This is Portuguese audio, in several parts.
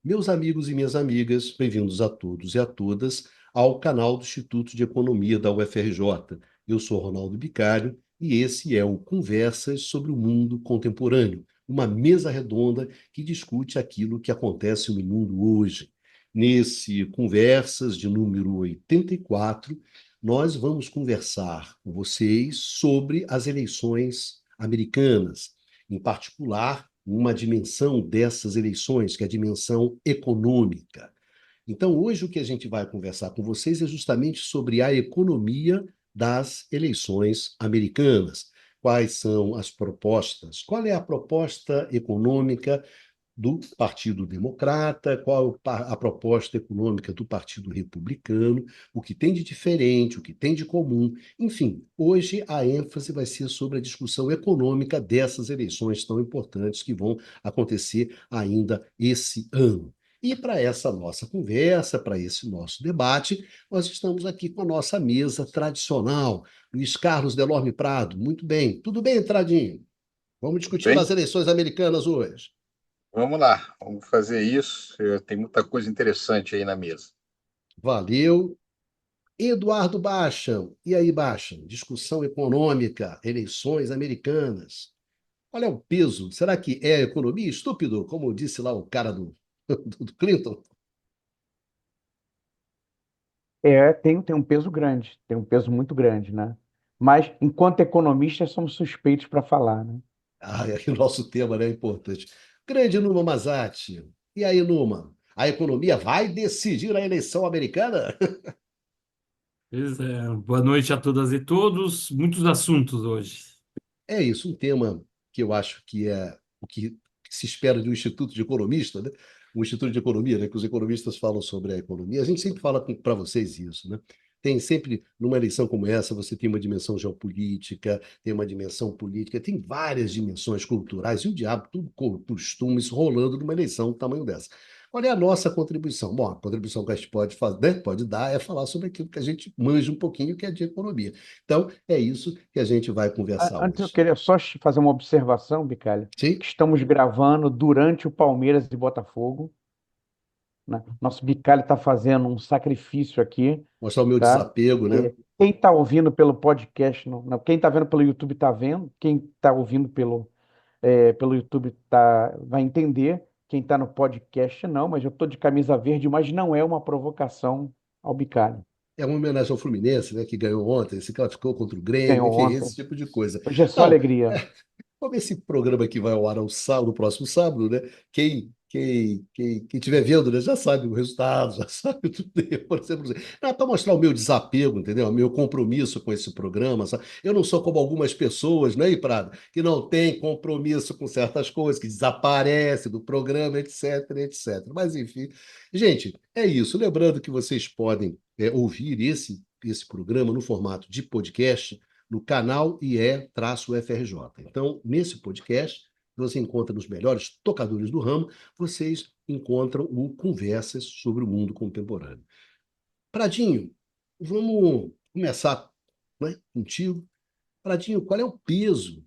Meus amigos e minhas amigas, bem-vindos a todos e a todas ao canal do Instituto de Economia da UFRJ. Eu sou Ronaldo Bicário e esse é o Conversas sobre o Mundo Contemporâneo, uma mesa redonda que discute aquilo que acontece no mundo hoje. Nesse Conversas de número 84, nós vamos conversar com vocês sobre as eleições americanas, em particular uma dimensão dessas eleições, que é a dimensão econômica. Então, hoje o que a gente vai conversar com vocês é justamente sobre a economia das eleições americanas. Quais são as propostas? Qual é a proposta econômica do Partido Democrata, qual a proposta econômica do Partido Republicano, o que tem de diferente, o que tem de comum. Enfim, hoje a ênfase vai ser sobre a discussão econômica dessas eleições tão importantes que vão acontecer ainda esse ano. E para essa nossa conversa, para esse nosso debate, nós estamos aqui com a nossa mesa tradicional. Luiz Carlos Delorme Prado, muito bem. Tudo bem, Tradinho? Vamos discutir Bem, as eleições americanas hoje. vamos lá, vamos fazer isso. Tem muita coisa interessante aí na mesa. Valeu. Eduardo Bacham. E aí, Bacham? Discussão econômica, eleições americanas. Qual é o peso? Será que é a economia? Estúpido, como disse lá o cara do Clinton. Tem um peso grande, tem um peso muito grande, né? Mas, enquanto economistas, somos suspeitos para falar, né? Ah, é que o nosso tema, né, é importante. Grande Numa Mazati. E aí, Numa? A economia vai decidir a eleição americana? Pois é. Boa noite a todas e todos. Muitos assuntos hoje. É isso, um tema que eu acho que é o que se espera de um instituto de economista, né? Um instituto de economia, né? Que os economistas falam sobre a economia. A gente sempre fala para vocês isso, né? Tem sempre, numa eleição como essa, você tem uma dimensão geopolítica, tem uma dimensão política, tem várias dimensões culturais e o diabo, tudo costumes rolando numa eleição do tamanho dessa. Qual é a nossa contribuição? Bom, a contribuição que a gente pode fazer, né, pode dar é falar sobre aquilo que a gente manja um pouquinho, que é de economia. Então, é isso que a gente vai conversar Antes eu hoje. queria só fazer uma observação, Bicalho, Sim? que estamos gravando durante o Palmeiras e Botafogo, né? Nosso Bicalho está fazendo um sacrifício aqui, Mostrar o meu tá? desapego, né? Quem está ouvindo pelo podcast, não, quem está vendo pelo YouTube está vendo, quem está ouvindo pelo YouTube vai entender, quem está no podcast não, mas eu estou de camisa verde, mas não é uma provocação ao Bicalho. É uma homenagem ao Fluminense, né? Que ganhou ontem, se classificou contra o Grêmio, Ganhou enfim, esse ontem. tipo de coisa. Hoje é só Não, alegria. como esse programa aqui vai ao ar ao sábado, no próximo sábado, né? Quem estiver vendo, né, já sabe o resultado, já sabe tudo. Por exemplo, é para mostrar o meu desapego, entendeu? O meu compromisso com esse programa. Sabe? Eu não sou como algumas pessoas, né, Prado, que não têm compromisso com certas coisas, que desaparecem do programa, etc, etc. Mas, enfim, gente, é isso. Lembrando que vocês podem ouvir esse programa no formato de podcast no canal IE-FRJ. Então, nesse podcast, você encontra nos melhores tocadores do ramo, vocês encontram o Conversas sobre o Mundo Contemporâneo. Pradinho, vamos começar, né, contigo. Pradinho, qual é o peso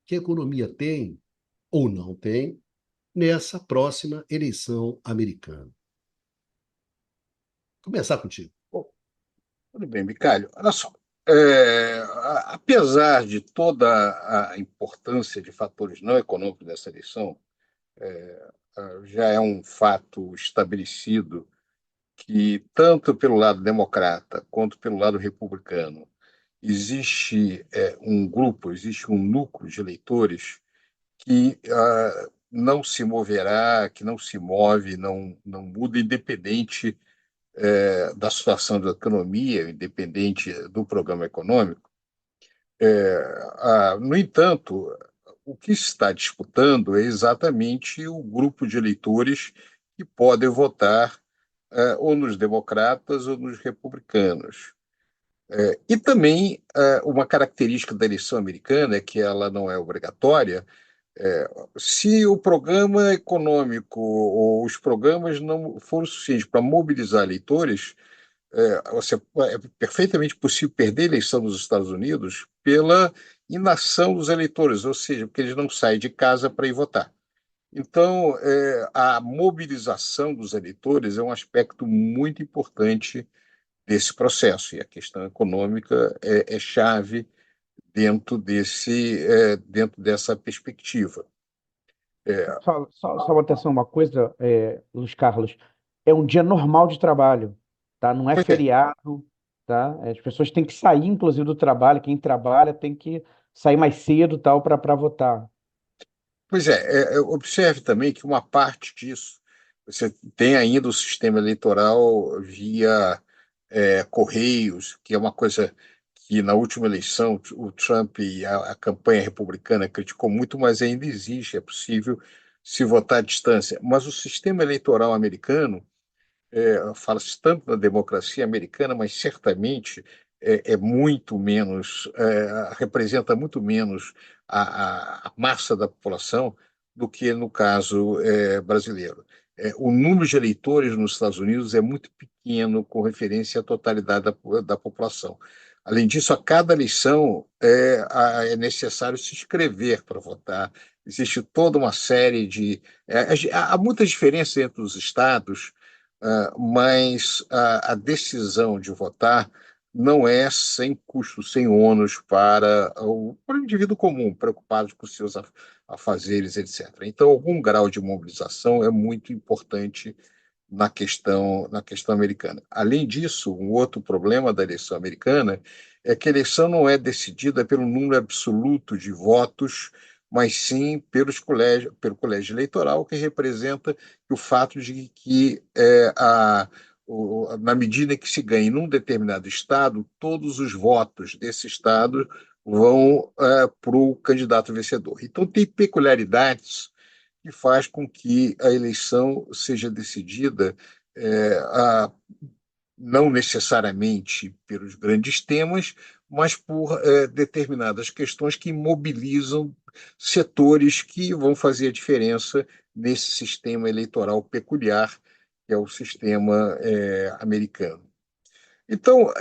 que a economia tem ou não tem nessa próxima eleição americana? Começar contigo. Bom, tudo bem, Bicalho. Olha só, apesar de toda a importância de fatores não econômicos dessa eleição, já é um fato estabelecido que, tanto pelo lado democrata quanto pelo lado republicano, existe um grupo, existe um núcleo de eleitores que não se moverá, que não se move, não muda, independente da situação da economia, independente do programa econômico. No entanto, o que se está disputando é exatamente o grupo de eleitores que podem votar ou nos democratas ou nos republicanos. E também uma característica da eleição americana é que ela não é obrigatória. Se o programa econômico ou os programas não foram suficientes para mobilizar eleitores, é perfeitamente possível perder a eleição nos Estados Unidos pela inação dos eleitores, ou seja, porque eles não saem de casa para ir votar. Então, a mobilização dos eleitores é um aspecto muito importante desse processo, e a questão econômica é chave dentro dessa perspectiva. Só uma atenção, uma coisa, Luiz Carlos, é um dia normal de trabalho, tá? Não é Pois é, feriado, tá? As pessoas têm que sair, inclusive, do trabalho. Quem trabalha tem que sair mais cedo, tal, para votar. observe também que uma parte disso, você tem ainda o sistema eleitoral via correios, que é uma coisa que na última eleição o Trump e a campanha republicana criticou muito, mas ainda existe, é possível se votar à distância. Mas o sistema eleitoral americano, fala-se tanto da democracia americana, mas certamente é muito menos, representa muito menos a massa da população do que no caso brasileiro. O número de eleitores nos Estados Unidos é muito pequeno com referência à totalidade da população. Além disso, a cada eleição é necessário se inscrever para votar. Existe toda uma série de. Há muitas diferenças entre os estados, mas decisão de votar não é sem custo, sem ônus para o indivíduo comum, preocupado com seus afazeres, etc. Então, algum grau de mobilização é muito importante na questão americana. Além disso, um outro problema da eleição americana é que a eleição não é decidida pelo número absoluto de votos, mas sim pelo colégio eleitoral, que representa o fato de que, na medida que se ganha em um determinado estado, todos os votos desse estado vão para o candidato vencedor. Então, tem peculiaridades que faz com que a eleição seja decidida não necessariamente pelos grandes temas, mas por determinadas questões que mobilizam setores que vão fazer a diferença nesse sistema eleitoral peculiar, que é o sistema americano. Então,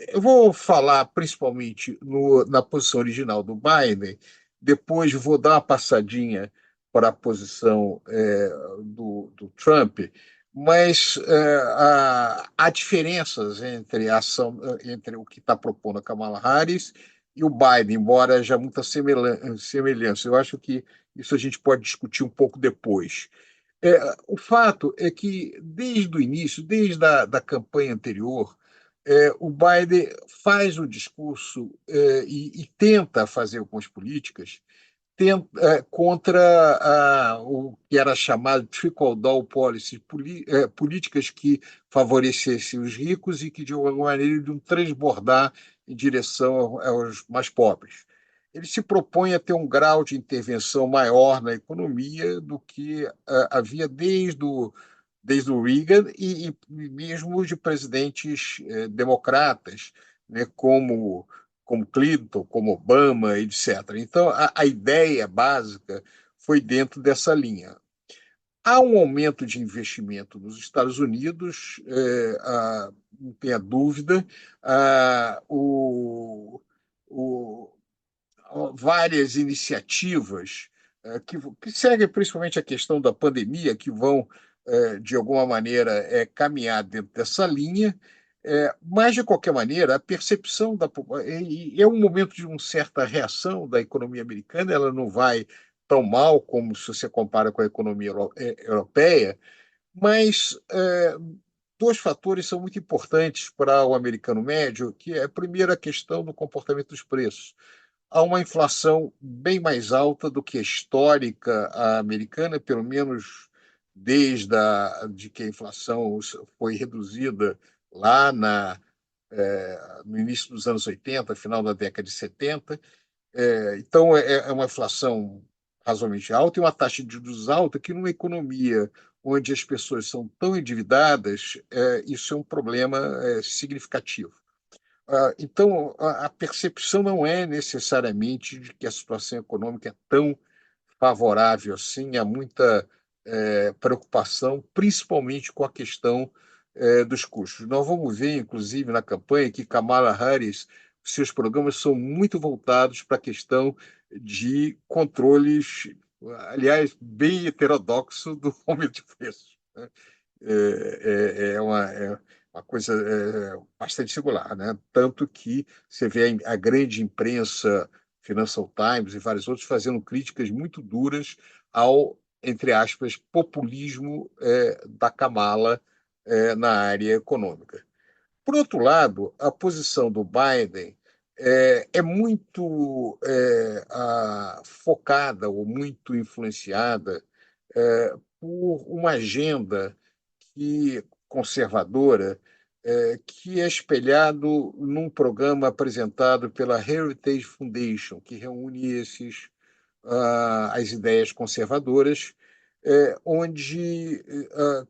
eu vou falar principalmente na posição original do Biden, depois vou dar uma passadinha para a posição do Trump, mas há diferenças entre o que está propondo a Kamala Harris e o Biden, embora haja muita semelhança. Eu acho que isso a gente pode discutir um pouco depois. O fato é que, desde o início, desde a campanha anterior, o Biden faz um discurso e tenta fazer algumas políticas contra o que era chamado trickle-down policy, políticas que favorecessem os ricos e que, de alguma maneira, iriam transbordar em direção aos mais pobres. Ele se propõe a ter um grau de intervenção maior na economia do que havia desde o Reagan e mesmo de presidentes democratas, né, como Clinton, como Obama, etc. Então, a ideia básica foi dentro dessa linha. Há um aumento de investimento nos Estados Unidos, não tenha dúvida. Ah, o, Várias iniciativas que seguem principalmente a questão da pandemia, que vão, de alguma maneira, caminhar dentro dessa linha, mas, de qualquer maneira, a percepção é um momento de uma certa reação da economia americana, ela não vai tão mal como se você compara com a economia europeia, mas dois fatores são muito importantes para o americano médio, que é, primeiro, a questão do comportamento dos preços. Há uma inflação bem mais alta do que a histórica americana, pelo menos desde de que a inflação foi reduzida lá no início dos anos 80, final da década de 70. Então, é uma inflação razoavelmente alta e uma taxa de juros alta que, numa economia onde as pessoas são tão endividadas, isso é um problema significativo. Então, a percepção não é necessariamente de que a situação econômica é tão favorável assim, há muita preocupação, principalmente com a questão dos custos. Nós vamos ver, inclusive, na campanha, que Kamala Harris, seus programas são muito voltados para a questão de controles aliás, bem heterodoxo do aumento de preços, né? É uma coisa bastante singular, né? Tanto que você vê a grande imprensa, Financial Times e vários outros, fazendo críticas muito duras ao, entre aspas, populismo da Kamala na área econômica. Por outro lado, a posição do Biden é muito focada ou muito influenciada por uma agenda conservadora que é espelhado num programa apresentado pela Heritage Foundation, que reúne as ideias conservadoras, onde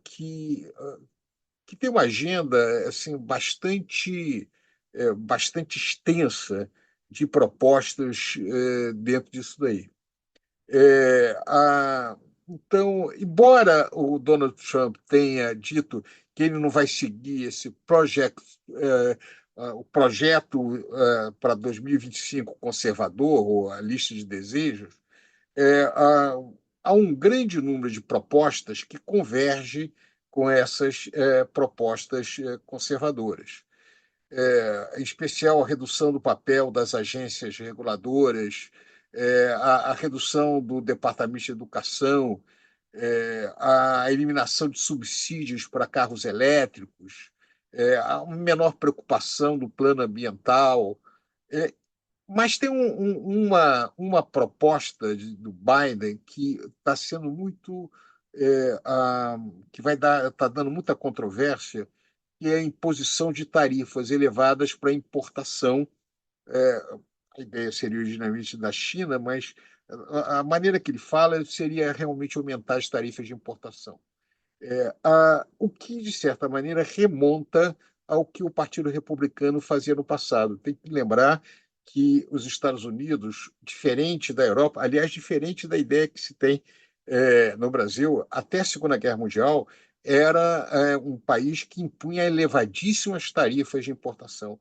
que tem uma agenda assim bastante extensa de propostas dentro disso daí. Então, embora o Donald Trump tenha dito que ele não vai seguir esse o projeto para 2025 conservador, ou a lista de desejos, há um grande número de propostas que converge com essas propostas conservadoras. Em especial a redução do papel das agências reguladoras, a redução do Departamento de Educação, a eliminação de subsídios para carros elétricos, a menor preocupação do plano ambiental. Mas tem uma proposta do Biden que está sendo muito. Que está dando muita controvérsia, que é a imposição de tarifas elevadas para importação. A ideia seria originalmente da China, mas a maneira que ele fala seria realmente aumentar as tarifas de importação. O que, de certa maneira, remonta ao que o Partido Republicano fazia no passado. Tem que lembrar que os Estados Unidos, diferente da Europa, aliás, diferente da ideia que se tem no Brasil, até a Segunda Guerra Mundial, era um país que impunha elevadíssimas tarifas de importação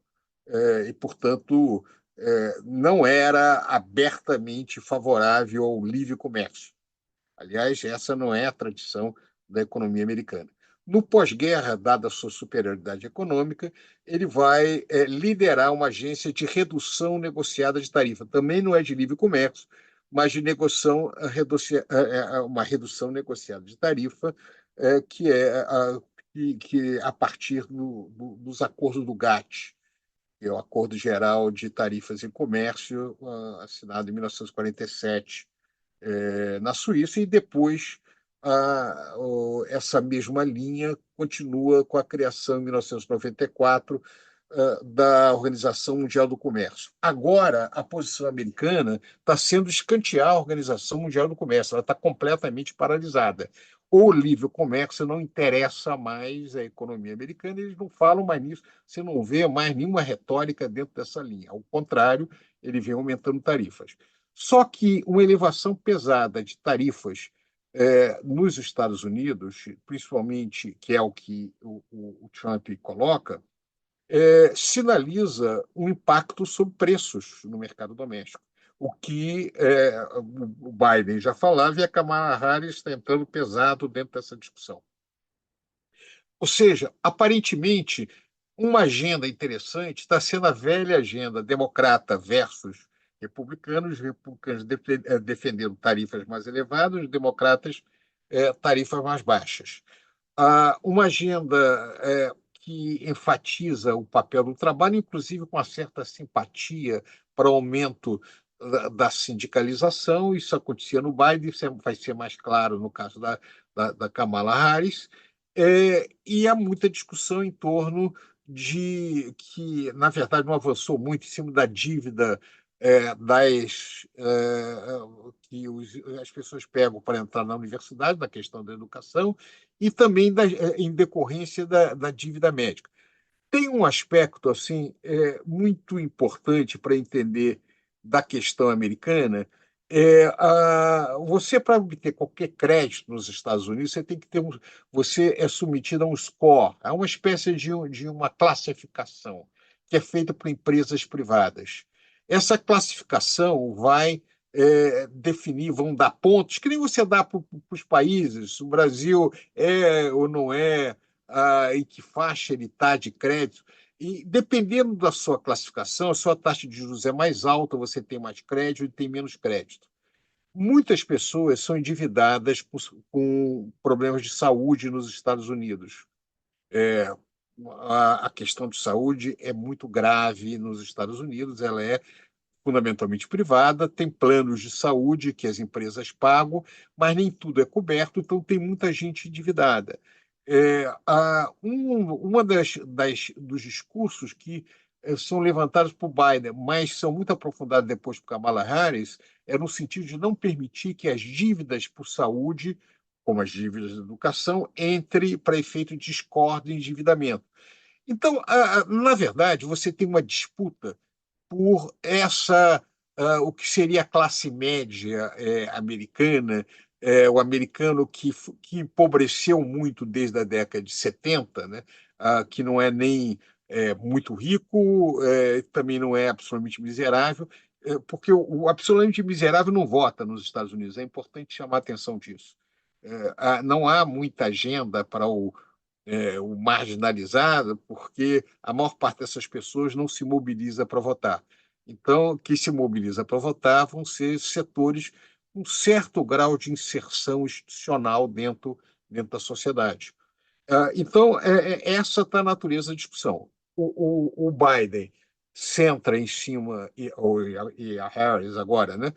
e, portanto, não era abertamente favorável ao livre comércio. Aliás, essa não é a tradição da economia americana. No pós-guerra, dada a sua superioridade econômica, ele vai liderar uma agência de redução negociada de tarifa. Também não é de livre comércio, mas de uma redução negociada de tarifa, que a partir dos acordos do GATT, que é o Acordo Geral de Tarifas e Comércio, assinado em 1947 na Suíça, e depois essa mesma linha continua com a criação, em 1994, da Organização Mundial do Comércio. Agora, a posição americana está sendo escantear a Organização Mundial do Comércio, ela está completamente paralisada. O livre comércio não interessa mais à economia americana, eles não falam mais nisso, você não vê mais nenhuma retórica dentro dessa linha. Ao contrário, ele vem aumentando tarifas. Só que uma elevação pesada de tarifas nos Estados Unidos, principalmente, que é o que o Trump coloca, sinaliza um impacto sobre preços no mercado doméstico. O que o Biden já falava e a Kamala Harris está entrando pesado dentro dessa discussão. Ou seja, aparentemente, uma agenda interessante está sendo a velha agenda democrata versus republicanos, defendendo tarifas mais elevadas, os democratas tarifas mais baixas. Uma agenda que enfatiza o papel do trabalho, inclusive com uma certa simpatia para o aumento da sindicalização. Isso acontecia no Biden, isso vai ser mais claro no caso da Kamala Harris. E há muita discussão em torno de que, na verdade, não avançou muito em cima da dívida que as pessoas pegam para entrar na universidade, na questão da educação, e também em decorrência da dívida médica. Tem um aspecto assim muito importante para entender da questão americana. Você, para obter qualquer crédito nos Estados Unidos, você tem que ter você é submetido a um score, a uma espécie de uma classificação que é feita por empresas privadas. Essa classificação vai definir, vão dar pontos, que nem você dá para os países, o Brasil é ou não é, em que faixa ele está de crédito. E dependendo da sua classificação, a sua taxa de juros é mais alta, você tem mais crédito e tem menos crédito. Muitas pessoas são endividadas com problemas de saúde nos Estados Unidos. A questão de saúde é muito grave nos Estados Unidos, ela é fundamentalmente privada, tem planos de saúde que as empresas pagam, mas nem tudo é coberto, então tem muita gente endividada. Uma dos discursos que são levantados por Biden, mas são muito aprofundados depois por Kamala Harris, é no sentido de não permitir que as dívidas por saúde, como as dívidas de educação, entre para efeito de discórdia e endividamento. Então, na verdade, você tem uma disputa por o que seria a classe média americana, o americano que empobreceu muito desde a década de 70, né? Que não é nem muito rico, também não é absolutamente miserável, porque o absolutamente miserável não vota nos Estados Unidos. É importante chamar a atenção disso. Não há muita agenda para o marginalizado, porque a maior parte dessas pessoas não se mobiliza para votar. Então, que se mobiliza para votar vão ser setores com um certo grau de inserção institucional dentro da sociedade. Então, essa está a natureza da discussão. O Biden centra em cima, e a Harris agora, né,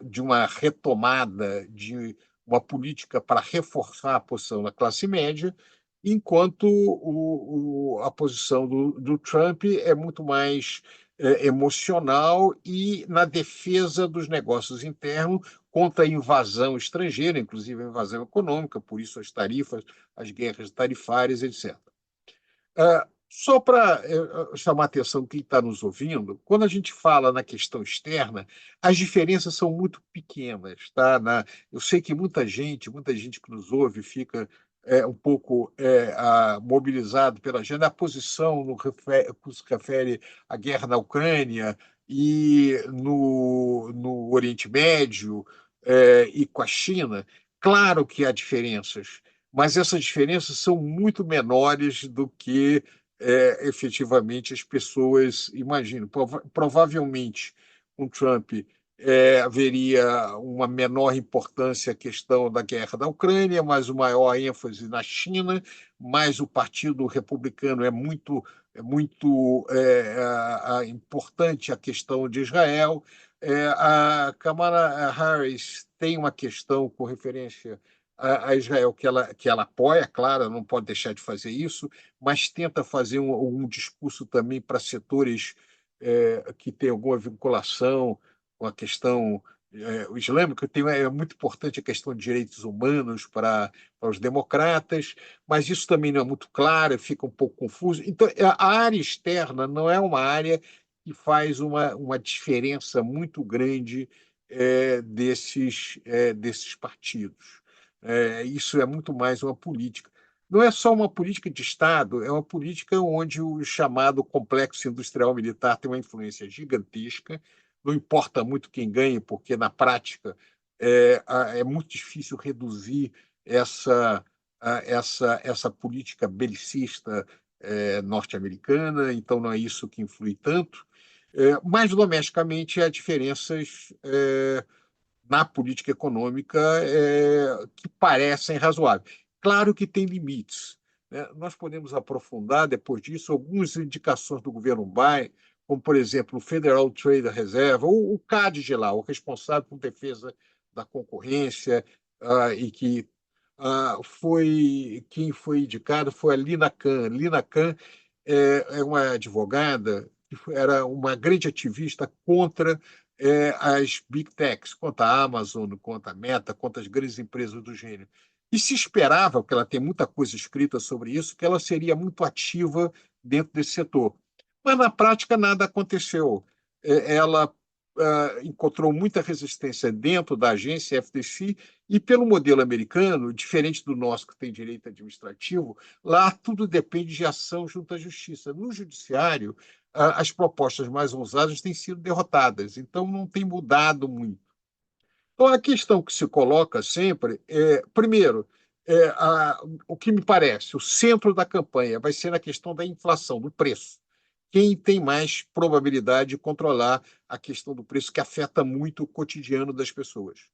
de uma retomada de uma política para reforçar a posição da classe média, enquanto a posição do Trump é muito mais emocional e na defesa dos negócios internos contra a invasão estrangeira, inclusive a invasão econômica, por isso as tarifas, as guerras tarifárias, etc. Só para chamar a atenção de quem está nos ouvindo, quando a gente fala na questão externa, as diferenças são muito pequenas. Tá? Eu sei que muita gente que nos ouve fica um pouco mobilizado pela agenda. A posição que se refere à guerra na Ucrânia e no Oriente Médio e com a China, claro que há diferenças, mas essas diferenças são muito menores do que efetivamente as pessoas imaginam. Provavelmente, com Trump, haveria uma menor importância a questão da guerra da Ucrânia, mas uma maior ênfase na China, mas o Partido Republicano é muito importante a questão de Israel. A Kamala Harris tem uma questão com referência a Israel que ela apoia, claro, não pode deixar de fazer isso, mas tenta fazer um discurso também para setores que têm alguma vinculação com a questão islâmica. É muito importante a questão de direitos humanos para os democratas, mas isso também não é muito claro, fica um pouco confuso. Então, a área externa não é uma área que faz uma diferença muito grande desses partidos. Isso é muito mais uma política. Não é só uma política de Estado, é uma política onde o chamado complexo industrial militar tem uma influência gigantesca. Não importa muito quem ganhe, porque na prática é muito difícil reduzir essa política belicista norte-americana, então não é isso que influi tanto. Mas domesticamente há diferenças na política econômica que parecem razoáveis. Claro que tem limites, né? Nós podemos aprofundar, depois disso, algumas indicações do governo Biden, como, por exemplo, o Federal Trade Reserve, ou o CAD lá, o responsável por defesa da concorrência, e que quem foi indicado foi a Lina Khan. Lina Khan é uma advogada que era uma grande ativista contra as big techs, contra a Amazon, contra a Meta, contra as grandes empresas do gênero. E se esperava, porque ela tem muita coisa escrita sobre isso, que ela seria muito ativa dentro desse setor. Mas, na prática, nada aconteceu. Ela encontrou muita resistência dentro da agência FTC e, pelo modelo americano, diferente do nosso, que tem direito administrativo, lá tudo depende de ação junto à justiça. No judiciário, as propostas mais ousadas têm sido derrotadas, então não tem mudado muito. Então, a questão que se coloca sempre é, primeiro, o que me parece, o centro da campanha vai ser a questão da inflação, do preço. Quem tem mais probabilidade de controlar a questão do preço, que afeta muito o cotidiano das pessoas.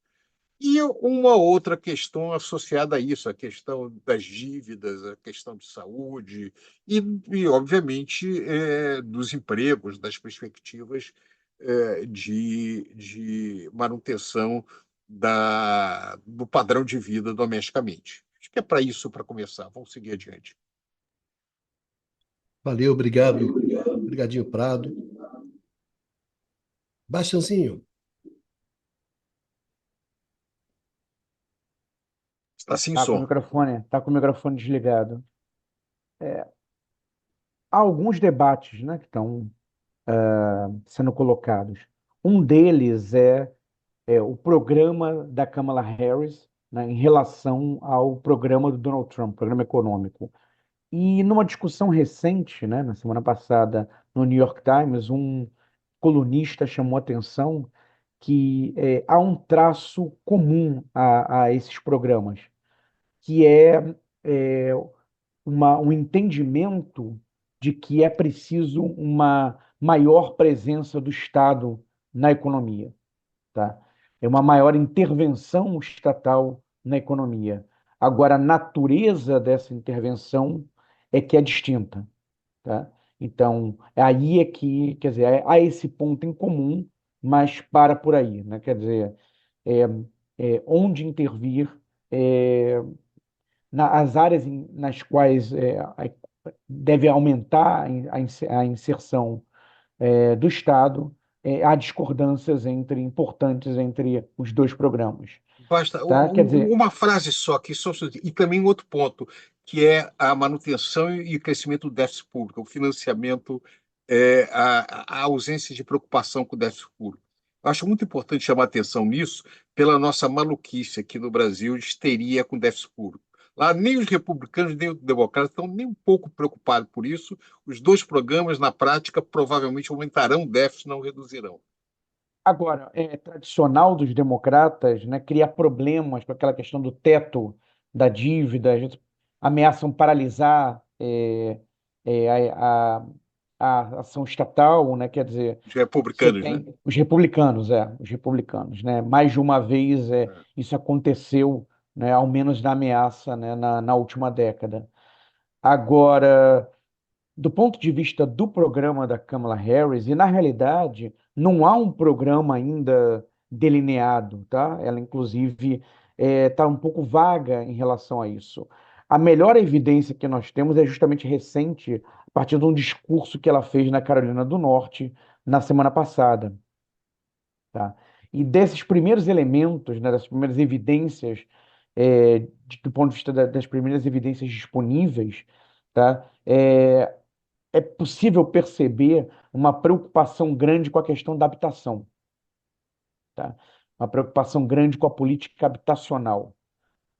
E uma outra questão associada a isso, a questão das dívidas, a questão de saúde obviamente, dos empregos, das perspectivas de manutenção do padrão de vida domesticamente. Acho que é para isso, para começar. Vamos seguir adiante. Valeu, obrigado. Obrigadinho, Prado. Bastianzinho, Está sem som. Tá com o microfone desligado. Há alguns debates, né, que estão sendo colocados. Um deles é o programa da Kamala Harris, né, em relação ao programa do Donald Trump, programa econômico. E numa discussão recente, né, na semana passada, no New York Times, um colunista chamou a atenção que há um traço comum a esses programas, que é um entendimento de que é preciso uma maior presença do Estado na economia, tá? É uma maior intervenção estatal na economia. Agora, a natureza dessa intervenção é que é distinta, tá? Então, aí é que, quer dizer, há esse ponto em comum, mas para por aí, né? Quer dizer, é, onde intervir, é, as áreas nas quais deve aumentar a inserção do Estado, há discordâncias importantes entre os dois programas, Basta tá? Quer dizer, uma frase só, e também um outro ponto, que é a manutenção e o crescimento do déficit público, o financiamento, a ausência de preocupação com o déficit público. Eu acho muito importante chamar atenção nisso pela nossa maluquice aqui no Brasil de histeria com o déficit público. Lá nem os republicanos nem os democratas estão nem um pouco preocupados por isso. Os dois programas, na prática, provavelmente aumentarão o déficit, não reduzirão. agora, é tradicional dos democratas, né, criar problemas com aquela questão do teto da dívida, ameaçam paralisar a, a ação estatal, né? Quer dizer, Os você republicanos, né? tem os republicanos, né? Mais de uma vez isso aconteceu, né? Ao menos na ameaça, né? Na última década. Agora, do ponto de vista do programa da Kamala Harris, e na realidade não há um programa ainda delineado, tá? Ela, inclusive, está um pouco vaga em relação a isso. A melhor evidência que nós temos é justamente recente, a partir de um discurso que ela fez na Carolina do Norte na semana passada, tá? E desses primeiros elementos, né, dessas primeiras evidências, do ponto de vista das primeiras evidências disponíveis, tá? É possível perceber uma preocupação grande com a questão da habitação, tá? Uma preocupação grande com a política habitacional,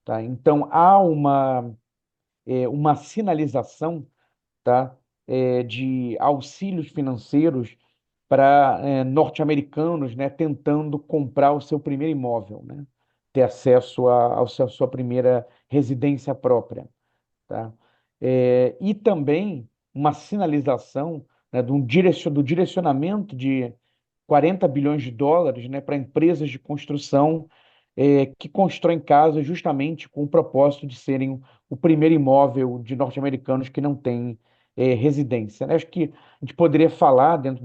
tá? Então, há uma sinalização, tá? De auxílios financeiros para norte-americanos, né? Tentando comprar o seu primeiro imóvel, né? Ter acesso à sua primeira residência própria, tá? E também uma sinalização, né, do direcionamento de 40 bilhões de dólares, né, para empresas de construção que constroem casas justamente com o propósito de serem o primeiro imóvel de norte-americanos que não têm residência, né? Acho que a gente poderia falar dentro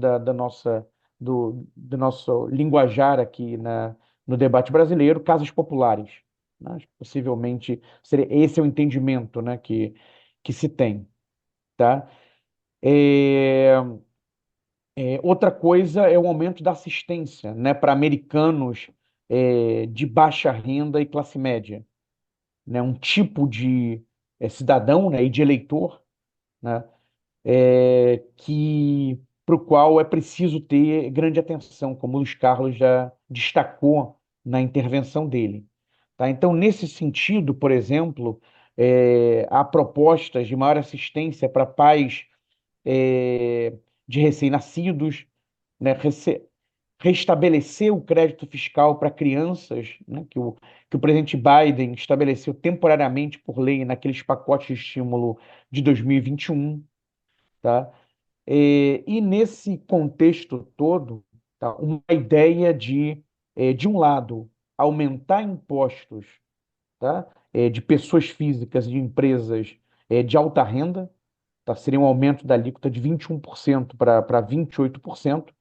do nosso linguajar aqui no debate brasileiro, casas populares, né? Acho que possivelmente esse é o entendimento, né, que se tem, tá? É, outra coisa é o aumento da assistência, né, para americanos de baixa renda e classe média, né, um tipo de cidadão, né, e de eleitor, né, que para o qual é preciso ter grande atenção, como o Luiz Carlos já destacou na intervenção dele. Tá? Então, nesse sentido, por exemplo, há propostas de maior assistência para pais de recém-nascidos, né, restabelecer o crédito fiscal para crianças, né, que o presidente Biden estabeleceu temporariamente por lei naqueles pacotes de estímulo de 2021, tá? E nesse contexto todo, tá, uma ideia de um lado, aumentar impostos, tá, de pessoas físicas e de empresas de alta renda, tá, seria um aumento da alíquota de 21% para 28%,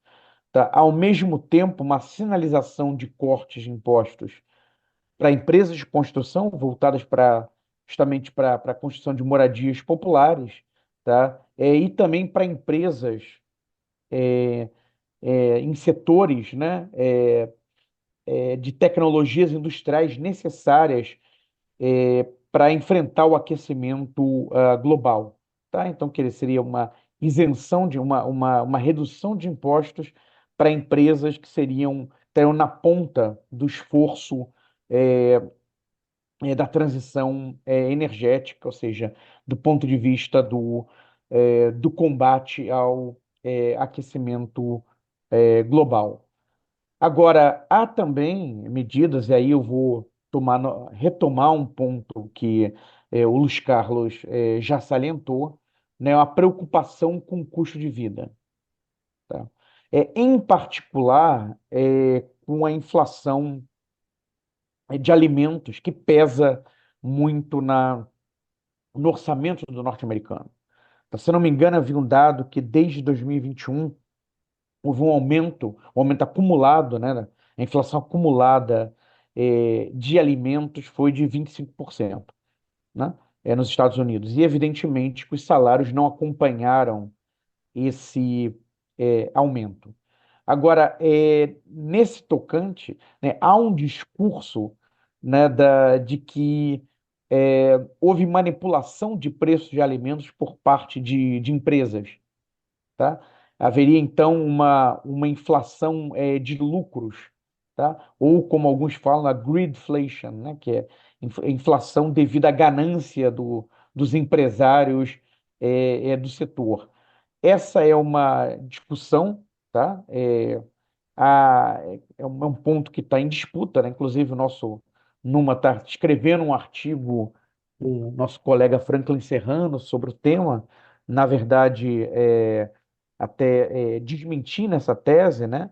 tá? Ao mesmo tempo, uma sinalização de cortes de impostos para empresas de construção voltadas justamente para a construção de moradias populares, tá? E também para empresas em setores, né, de tecnologias industriais necessárias para enfrentar o aquecimento global, tá? Então, que seria uma isenção de uma redução de impostos para empresas que estariam na ponta do esforço é, da transição energética, ou seja, do ponto de vista do combate ao aquecimento global. Agora, há também medidas, e aí eu vou retomar um ponto que o Luiz Carlos já salientou, né, a preocupação com o custo de vida, tá? Em particular, com a inflação de alimentos, que pesa muito no orçamento do norte-americano. Tá? Se eu não me engano, havia um dado que desde 2021 houve um aumento acumulado, né? A inflação acumulada de alimentos foi de 25%, né? Nos Estados Unidos. E, evidentemente, que os salários não acompanharam esse aumento. Agora, nesse tocante, né, há um discurso, né, de que houve manipulação de preços de alimentos por parte de empresas, tá? Haveria, então, uma inflação de lucros, tá? Ou, como alguns falam, a greedflation, né? Que é inflação devido à ganância dos empresários do setor. Essa é uma discussão, tá? É um ponto que está em disputa, né? Inclusive, o nosso Numa está escrevendo um artigo, o nosso colega Franklin Serrano, sobre o tema. Na verdade, até desmentindo essa tese, né?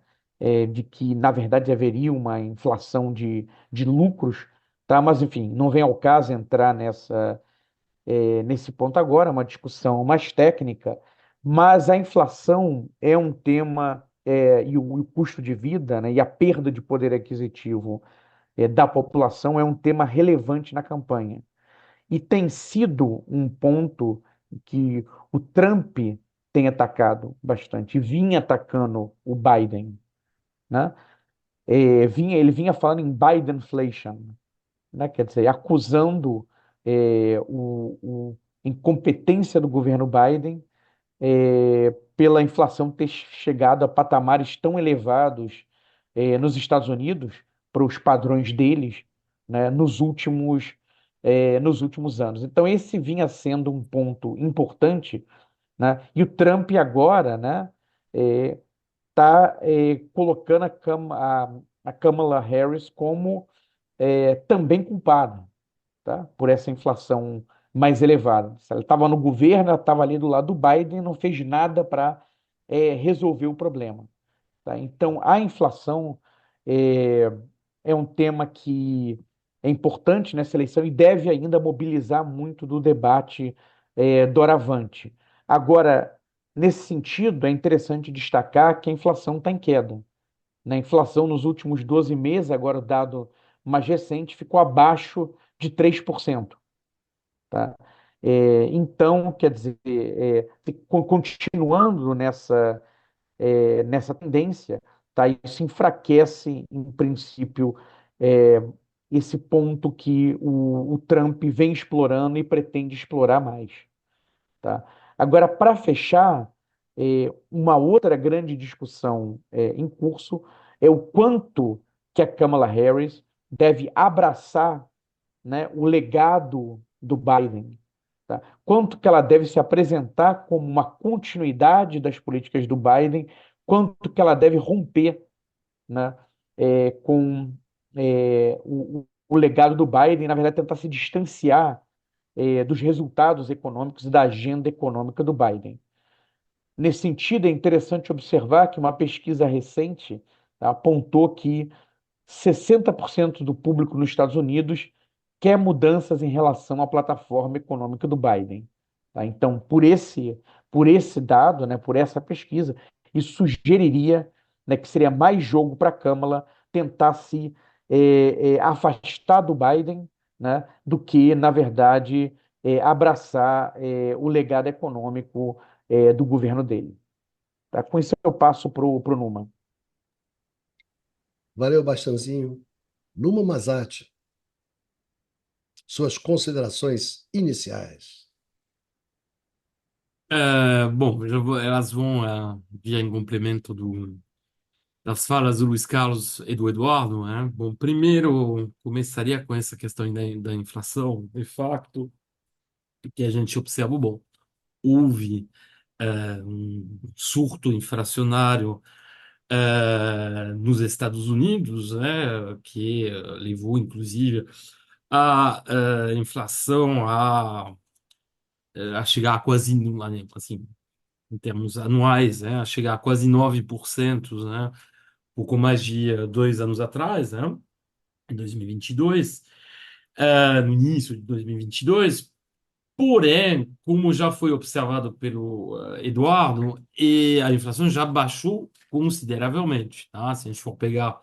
De que, na verdade, haveria uma inflação de lucros, tá? Mas, enfim, não vem ao caso entrar nesse ponto agora, uma discussão mais técnica, mas a inflação é um tema, e o custo de vida, né, e a perda de poder aquisitivo da população é um tema relevante na campanha. E tem sido um ponto que o Trump tem atacado bastante, vinha atacando o Biden, né? Ele vinha falando em Bidenflation, né? Quer dizer, acusando a incompetência do governo Biden pela inflação ter chegado a patamares tão elevados nos Estados Unidos, para os padrões deles, né, nos últimos anos. Então, esse vinha sendo um ponto importante, né, e o Trump agora, né, está colocando a Kamala Harris como também culpada, tá? Por essa inflação mais elevada. Se ela estava no governo, ela estava ali do lado do Biden e não fez nada para resolver o problema, tá? Então, a inflação é, é um tema que é importante nessa eleição e deve ainda mobilizar muito do debate doravante. Agora, nesse sentido, é interessante destacar que a inflação está em queda. Na inflação nos últimos 12 meses, agora o dado mais recente, ficou abaixo de 3%. Tá? Então, quer dizer, continuando nessa tendência, tá? Isso enfraquece, em princípio, é, esse ponto que o Trump vem explorando e pretende explorar mais. Tá? Agora, para fechar, uma outra grande discussão em curso é o quanto que a Kamala Harris deve abraçar, né, o legado do Biden, tá? Quanto que ela deve se apresentar como uma continuidade das políticas do Biden, quanto que ela deve romper, né, com o legado do Biden, na verdade, tentar se distanciar dos resultados econômicos e da agenda econômica do Biden. Nesse sentido, é interessante observar que uma pesquisa recente apontou que 60% do público nos Estados Unidos quer mudanças em relação à plataforma econômica do Biden. Tá? Então, por esse dado, né, por essa pesquisa, isso sugeriria, né, que seria mais jogo para a Câmara tentar se afastar do Biden, né, do que, na verdade, abraçar o legado econômico do governo dele. Tá? Com isso, eu passo para o Numa. Valeu, Bastanzinho. Numa Mazati, suas considerações iniciais. Bom, elas vão via em complemento das falas do Luiz Carlos e do Eduardo, né? Bom, primeiro começaria com essa questão da inflação, de facto, que a gente observa, bom, houve um surto inflacionário nos Estados Unidos, né, que levou, inclusive, a inflação a chegar a quase, assim, em termos anuais, né, a chegar a quase 9%, né, pouco mais de 2 anos atrás, né, em 2022, no início de 2022. Porém, como já foi observado pelo Eduardo, e a inflação já baixou consideravelmente, tá? Se a gente for pegar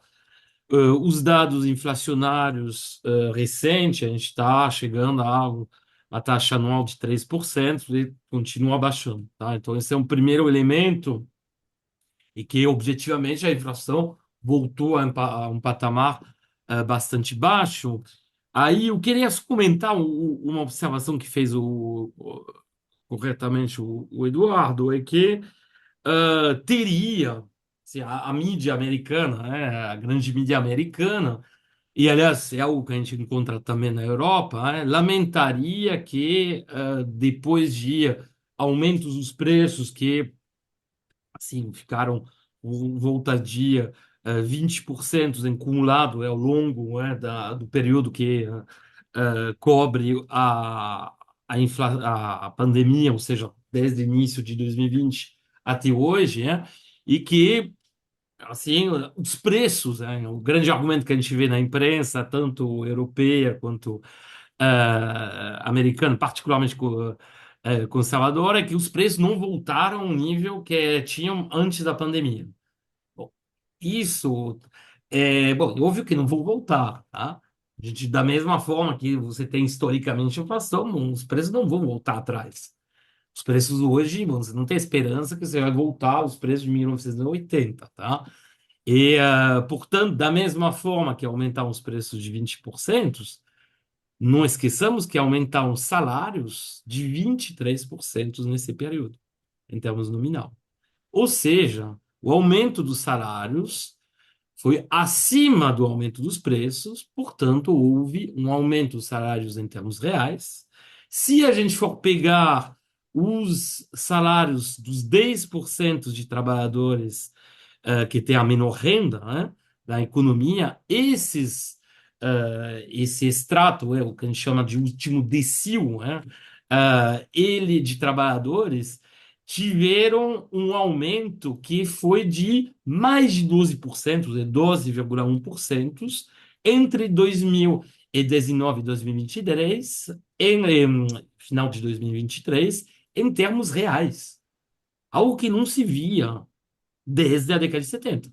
os dados inflacionários recentes, a gente está chegando a uma taxa anual de 3% e continua baixando, tá? Então, esse é um primeiro elemento e que, objetivamente, a inflação voltou a um patamar bastante baixo. Aí eu queria só comentar uma observação que fez corretamente o Eduardo, é que teria assim, a mídia americana, né, a grande mídia americana, e aliás é algo que a gente encontra também na Europa, né, lamentaria que depois de aumentos dos preços que assim, ficaram voltadia 20% em acumulado ao longo do período que cobre a pandemia, ou seja, desde o início de 2020 até hoje, e que assim, os preços, o grande argumento que a gente vê na imprensa, tanto europeia quanto americana, particularmente conservadora, é que os preços não voltaram ao nível que tinham antes da pandemia. Bom, isso bom, óbvio que não vão voltar, tá? Da mesma forma que você tem historicamente inflação, os preços não vão voltar atrás. Os preços hoje, bom, você não tem esperança que você vai voltar aos preços de 1980, tá? E, portanto, da mesma forma que aumentaram os preços de 20%, não esqueçamos que aumentaram os salários de 23% nesse período, em termos nominal. Ou seja, o aumento dos salários foi acima do aumento dos preços, portanto, houve um aumento dos salários em termos reais. Se a gente for pegar os salários dos 10% de trabalhadores que têm a menor renda, né, da economia, esse extrato, o que a gente chama de último decil, né, ele de trabalhadores, tiveram um aumento que foi de mais de 12%, 12,1%, entre 2019 e 2023, final de 2023, em termos reais. Algo que não se via desde a década de 70.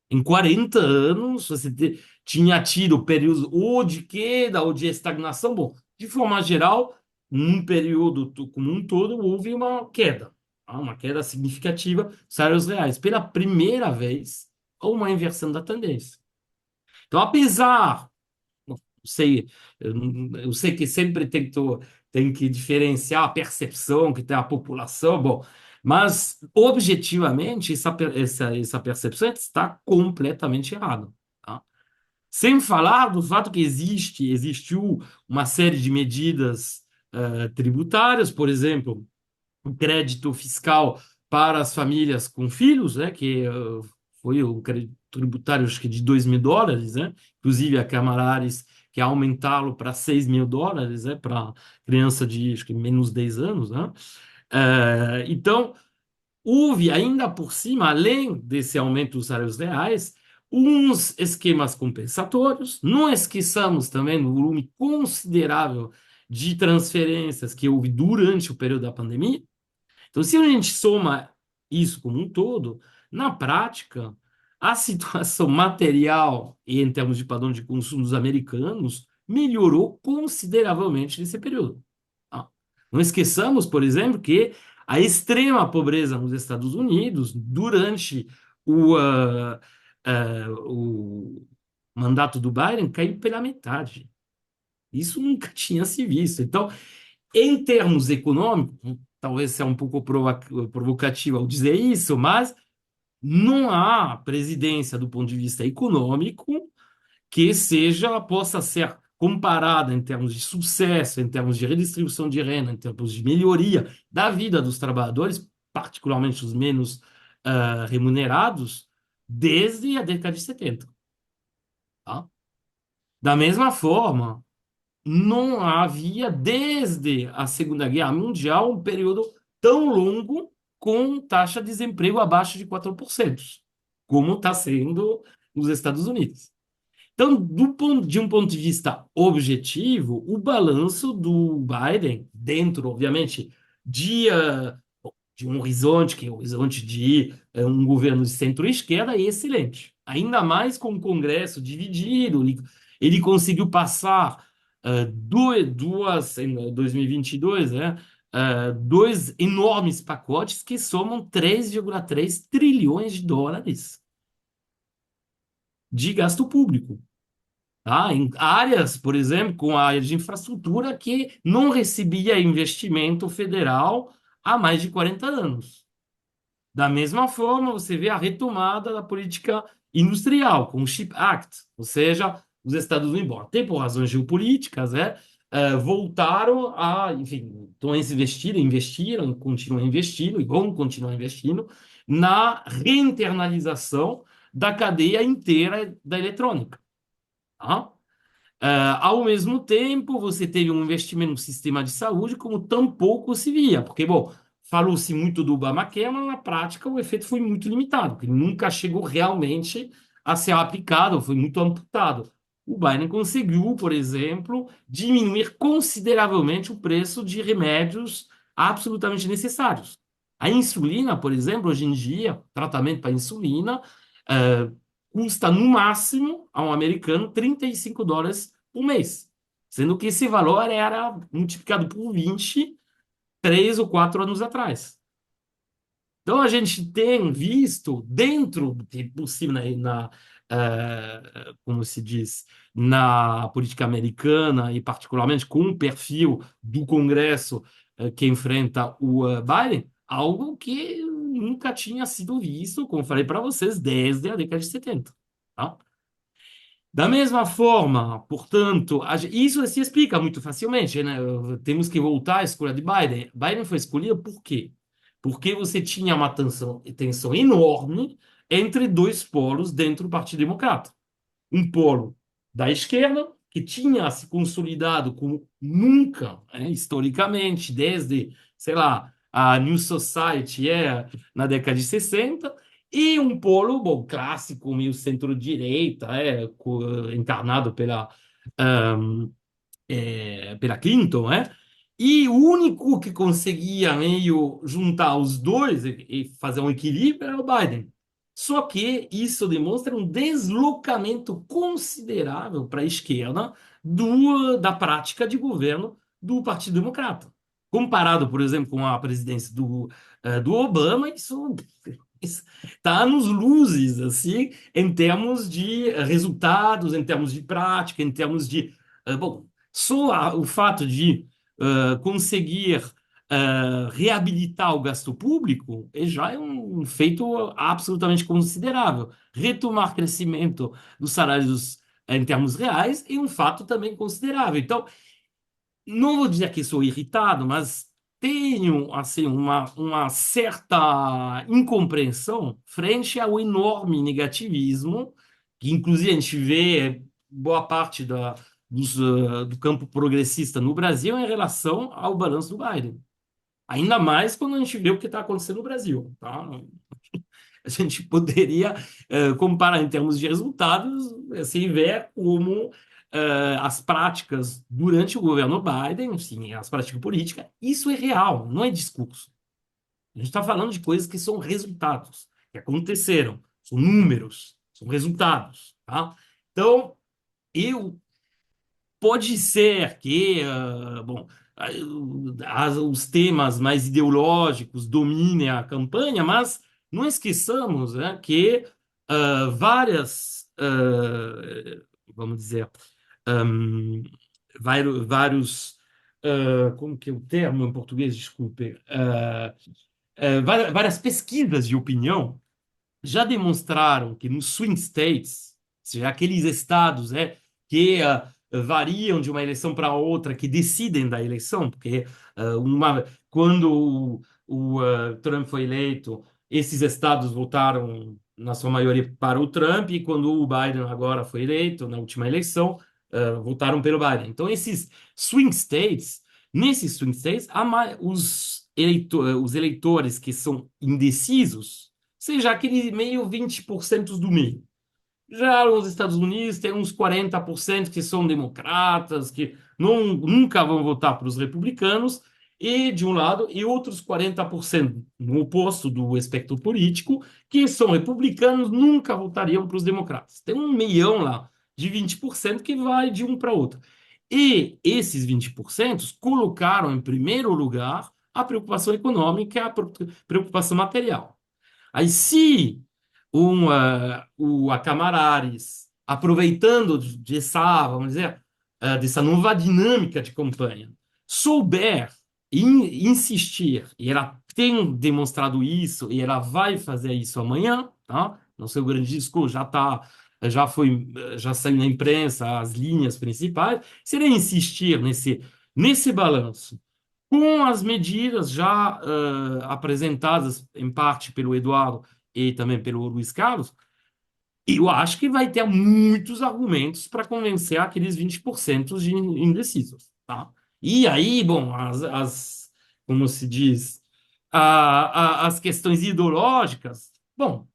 Em 40 anos, você tinha tido períodos ou de queda ou de estagnação. Bom, de forma geral, num período como um todo, houve uma queda, tá? Uma queda significativa dos salários reais. Pela primeira vez, houve uma inversão da tendência. Então, apesar sei, eu sei que sempre tem que diferenciar a percepção que tem a população, bom, mas objetivamente essa percepção está completamente errada, tá? Sem falar do fato que existiu uma série de medidas tributárias, por exemplo, o crédito fiscal para as famílias com filhos, né, que foi tributário, acho que de $2.000, né? Inclusive a Câmara Harris quer aumentá-lo para $6.000, né? Para criança de, acho que menos 10 anos, né? Então, houve ainda por cima, além desse aumento dos salários reais, uns esquemas compensatórios. Não esqueçamos também do volume considerável de transferências que houve durante o período da pandemia. Então, se a gente soma isso como um todo, na prática, a situação material e em termos de padrão de consumo dos americanos melhorou consideravelmente nesse período. Tá? Não esqueçamos, por exemplo, que a extrema pobreza nos Estados Unidos, durante o mandato do Biden, caiu pela metade. Isso nunca tinha se visto. Então, em termos econômicos, talvez seja um pouco provocativo ao dizer isso, mas não há presidência do ponto de vista econômico que possa ser comparada em termos de sucesso, em termos de redistribuição de renda, em termos de melhoria da vida dos trabalhadores, particularmente os menos remunerados, desde a década de 70. Tá? Da mesma forma, não havia, desde a Segunda Guerra Mundial, um período tão longo com taxa de desemprego abaixo de 4%, como está sendo nos Estados Unidos. Então, de um ponto de vista objetivo, o balanço do Biden, dentro, obviamente, de, de um horizonte, que é o horizonte de um governo de centro-esquerda, é excelente. Ainda mais com o Congresso dividido, ele conseguiu passar em 2022, né, dois enormes pacotes que somam 3,3 trilhões de dólares de gasto público. Tá? Em áreas, por exemplo, com a área de infraestrutura que não recebia investimento federal há mais de 40 anos. Da mesma forma, você vê a retomada da política industrial, com o CHIPS Act, ou seja, os Estados Unidos, até por razões geopolíticas, voltaram a, enfim, então eles investiram, continuam investindo e vão continuar investindo na reinternalização da cadeia inteira da eletrônica. Tá? Ao mesmo tempo, você teve um investimento no sistema de saúde como tampouco se via, porque, bom, falou-se muito do Obamacare, mas na prática o efeito foi muito limitado, porque nunca chegou realmente a ser aplicado, foi muito amputado. O Biden conseguiu, por exemplo, diminuir consideravelmente o preço de remédios absolutamente necessários. A insulina, por exemplo, hoje em dia, tratamento para insulina, eh, custa no máximo a um americano $35 por mês, sendo que esse valor era multiplicado por 20 3 ou 4 anos atrás. Então a gente tem visto dentro, possível como se diz, na política americana e particularmente com o perfil do Congresso que enfrenta o Biden, algo que nunca tinha sido visto, como falei para vocês, desde a década de 70. Tá? Da mesma forma, portanto, isso se explica muito facilmente, né? Temos que voltar à escolha de Biden. Biden foi escolhido por quê? Porque você tinha uma tensão enorme entre dois polos dentro do Partido Democrata. Um polo da esquerda, que tinha se consolidado como nunca, né, historicamente, desde, sei lá, a New Society na década de 60, e um polo, bom, clássico, meio centro-direita, encarnado pela Clinton, E o único que conseguia meio juntar os dois e fazer um equilíbrio era o Biden. Só que isso demonstra um deslocamento considerável para a esquerda da prática de governo do Partido Democrata. Comparado, por exemplo, com a presidência do Obama, isso está nos luzes, assim, em termos de resultados, em termos de prática, em termos de. Bom, só o fato de conseguir reabilitar o gasto público já é um feito absolutamente considerável. Retomar crescimento dos salários em termos reais é um fato também considerável. Então, não vou dizer que sou irritado, mas tenho assim uma certa incompreensão frente ao enorme negativismo que, inclusive, a gente vê boa parte do campo progressista no Brasil em relação ao balanço do Biden. Ainda mais quando a gente vê o que está acontecendo no Brasil, tá? A gente poderia comparar em termos de resultados, assim, ver como as práticas durante o governo Biden, assim, as práticas políticas, isso é real, não é discurso. A gente está falando de coisas que são resultados, que aconteceram, são números, são resultados, tá? Então, eu pode ser que, bom, os temas mais ideológicos dominem a campanha, mas não esqueçamos, né, que vamos dizer, um, vários, como que é o termo em português? Desculpe, várias pesquisas de opinião já demonstraram que nos swing states, ou seja, aqueles estados, né, que variam de uma eleição para outra, que decidem da eleição, porque quando o Trump foi eleito, esses estados votaram, na sua maioria, para o Trump, e quando o Biden agora foi eleito, na última eleição, votaram pelo Biden. Então, esses swing states, nesses swing states, os eleitores que são indecisos, seja aquele meio 20% do meio. Já nos Estados Unidos tem uns 40% que são democratas, que nunca vão votar para os republicanos, e de um lado, e outros 40% no oposto do espectro político, que são republicanos, nunca votariam para os democratas. Tem um meião lá de 20% que vai de um para outro. E esses 20% colocaram em primeiro lugar a preocupação econômica e a preocupação material. Aí, se a Camarares, aproveitando vamos dizer, dessa nova dinâmica de campanha, souber insistir, e ela tem demonstrado isso, e ela vai fazer isso amanhã, tá? No seu grande discurso já saiu na imprensa as linhas principais. Se ela insistir nesse balanço, com as medidas já apresentadas em parte pelo Eduardo e também pelo Luiz Carlos, eu acho que vai ter muitos argumentos para convencer aqueles 20% de indecisos, tá? E aí, bom, como se diz, as questões ideológicas, bom,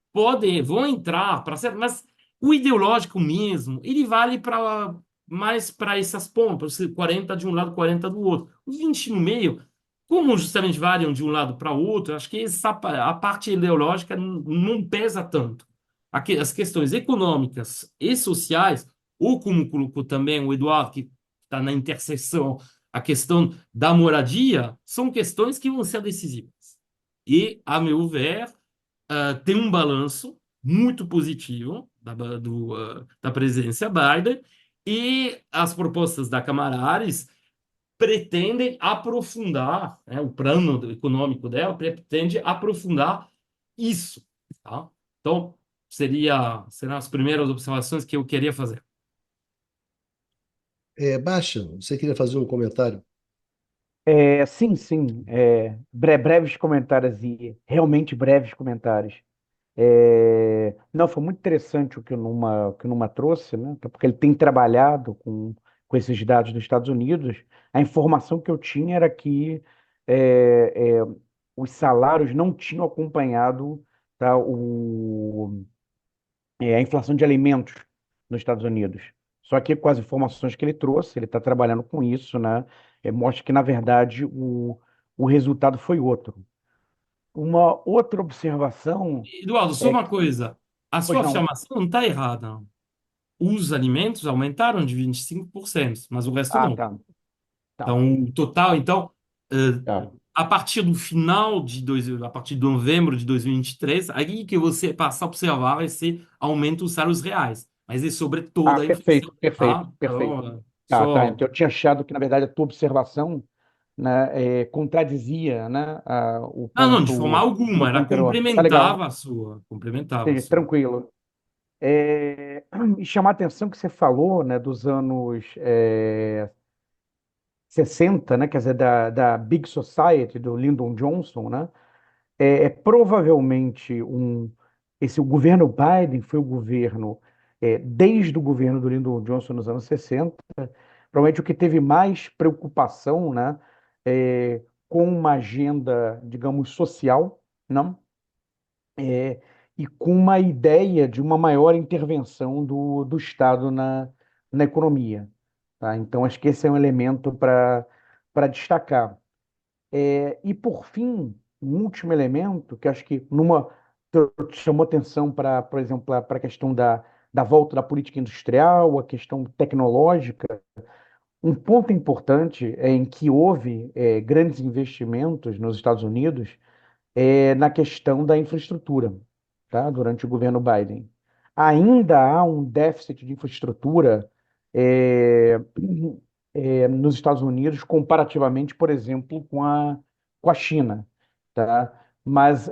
vão entrar para certo, mas o ideológico mesmo, ele vale para mais para essas pontas, 40 de um lado, 40 do outro. Os 20 no meio, como justamente variam de um lado para o outro, acho que a parte ideológica não pesa tanto. As questões econômicas e sociais, ou como colocou também o Eduardo, que está na interseção, a questão da moradia, são questões que vão ser decisivas. E, a meu ver, tem um balanço muito positivo da presidência Biden, e as propostas da Câmara Harris pretendem aprofundar, né, o plano econômico dela pretende aprofundar isso, tá? Então, serão as primeiras observações que eu queria fazer. Baixa, você queria fazer um comentário? Sim, sim. Breves comentários e realmente breves comentários. Não, foi muito interessante que o Numa trouxe, né? Até porque ele tem trabalhado com esses dados dos Estados Unidos. A informação que eu tinha era que é, é, os salários não tinham acompanhado, tá, a inflação de alimentos nos Estados Unidos. Só que com as informações que ele trouxe, ele está trabalhando com isso, né? Mostra que, na verdade, o resultado foi outro. Uma outra observação Eduardo, só é uma que, coisa. A pois sua não, afirmação não está errada. Os alimentos aumentaram de 25%, mas o resto ah, não. tá, tá, Então, o total, então, tá. a partir do a partir de novembro de 2023, aí que você passa a observar esse aumento dos salários reais. Mas é sobre Ah, toda a inflação, perfeito, perfeito, tá? perfeito. Então, Tá, tá. só... Então eu tinha achado que, na verdade, a tua observação, né, contradizia, né, Não, não, de forma o alguma. Ela ponto anterior. Tá legal, complementava a sua. Complementava a sua. tranquilo. E chamar a atenção que você falou, né, dos anos 60, né, quer dizer, da Big Society, do Lyndon Johnson, né, provavelmente o governo Biden foi o governo, desde o governo do Lyndon Johnson nos anos 60, provavelmente o que teve mais preocupação, né, com uma agenda, digamos, social, não? É, e com uma ideia de uma maior intervenção do Estado na economia. Tá? Então, acho que esse é um elemento para destacar. E, por fim, um último elemento que acho que chamou atenção para, por exemplo, para a questão da volta da política industrial, a questão tecnológica. Um ponto importante é em que houve grandes investimentos nos Estados Unidos na questão da infraestrutura, tá? Durante o governo Biden. Ainda há um déficit de infraestrutura é, nos Estados Unidos, comparativamente, por exemplo, com a China, tá? Mas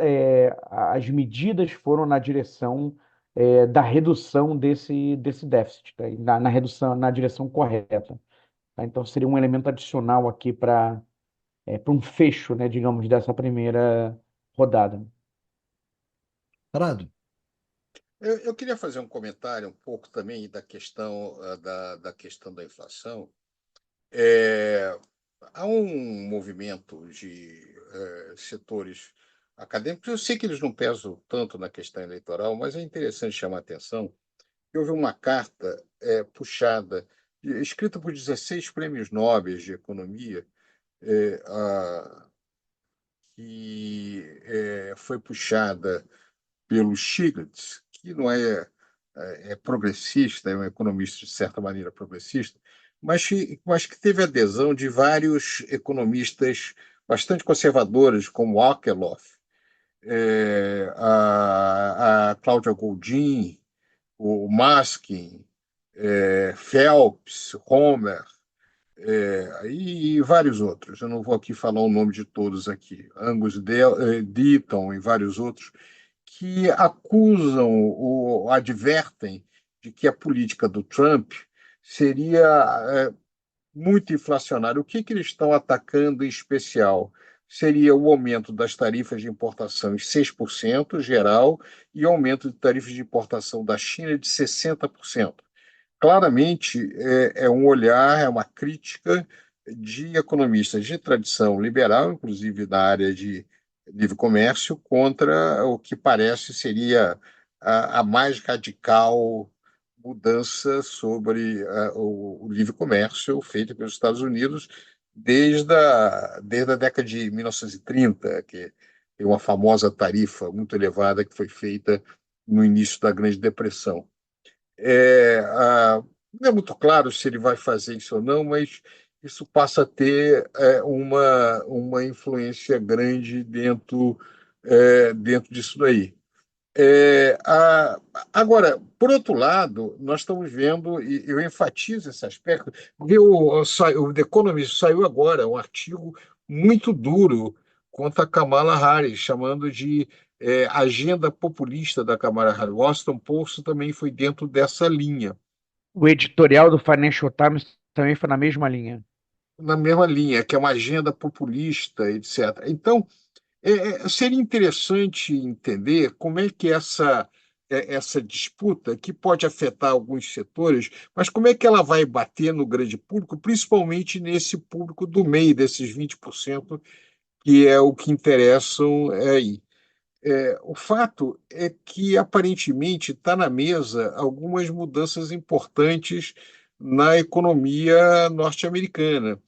as medidas foram na direção da redução desse déficit, tá? E na redução, na direção correta. Tá? Então, seria um elemento adicional aqui para um fecho, né, digamos, dessa primeira rodada. Parado. Eu queria fazer um comentário um pouco também da questão da inflação. É, há um movimento de setores acadêmicos, eu sei que eles não pesam tanto na questão eleitoral, mas é interessante chamar a atenção que houve uma carta puxada, escrita por 16 prêmios Nobel de Economia, é, a- que foi puxada pelo Stiglitz, que não é progressista, é um economista de certa maneira progressista, mas que teve adesão de vários economistas bastante conservadores, como Akerlof, a Cláudia Goldin, o Maskin, Phelps, Homer, e vários outros. Eu não vou aqui falar o nome de todos aqui. Deaton e vários outros que acusam ou advertem de que a política do Trump seria muito inflacionária. O que eles estão atacando em especial? Seria o aumento das tarifas de importação em 6% geral e o aumento de tarifas de importação da China de 60%. Claramente, é um olhar, é uma crítica de economistas de tradição liberal, inclusive da área de livre comércio, contra o que parece seria a mais radical mudança sobre o livre comércio feito pelos Estados Unidos desde a década de 1930, que tem uma famosa tarifa muito elevada que foi feita no início da Grande Depressão. Não é muito claro se ele vai fazer isso ou não, mas isso passa a ter uma influência grande dentro disso daí. Agora, por outro lado, nós estamos vendo, e eu enfatizo esse aspecto, porque o The Economist saiu agora um artigo muito duro contra a Kamala Harris, chamando de agenda populista da Kamala Harris. O Washington Post também foi dentro dessa linha, O editorial do Financial Times também foi na mesma linha. na mesma linha, que é uma agenda populista, etc. Então, seria interessante entender como é que essa disputa, que pode afetar alguns setores, mas como é que ela vai bater no grande público, principalmente nesse público do meio, desses 20%, que é o que interessam aí. O fato é que, aparentemente, está na mesa algumas mudanças importantes na economia norte-americana.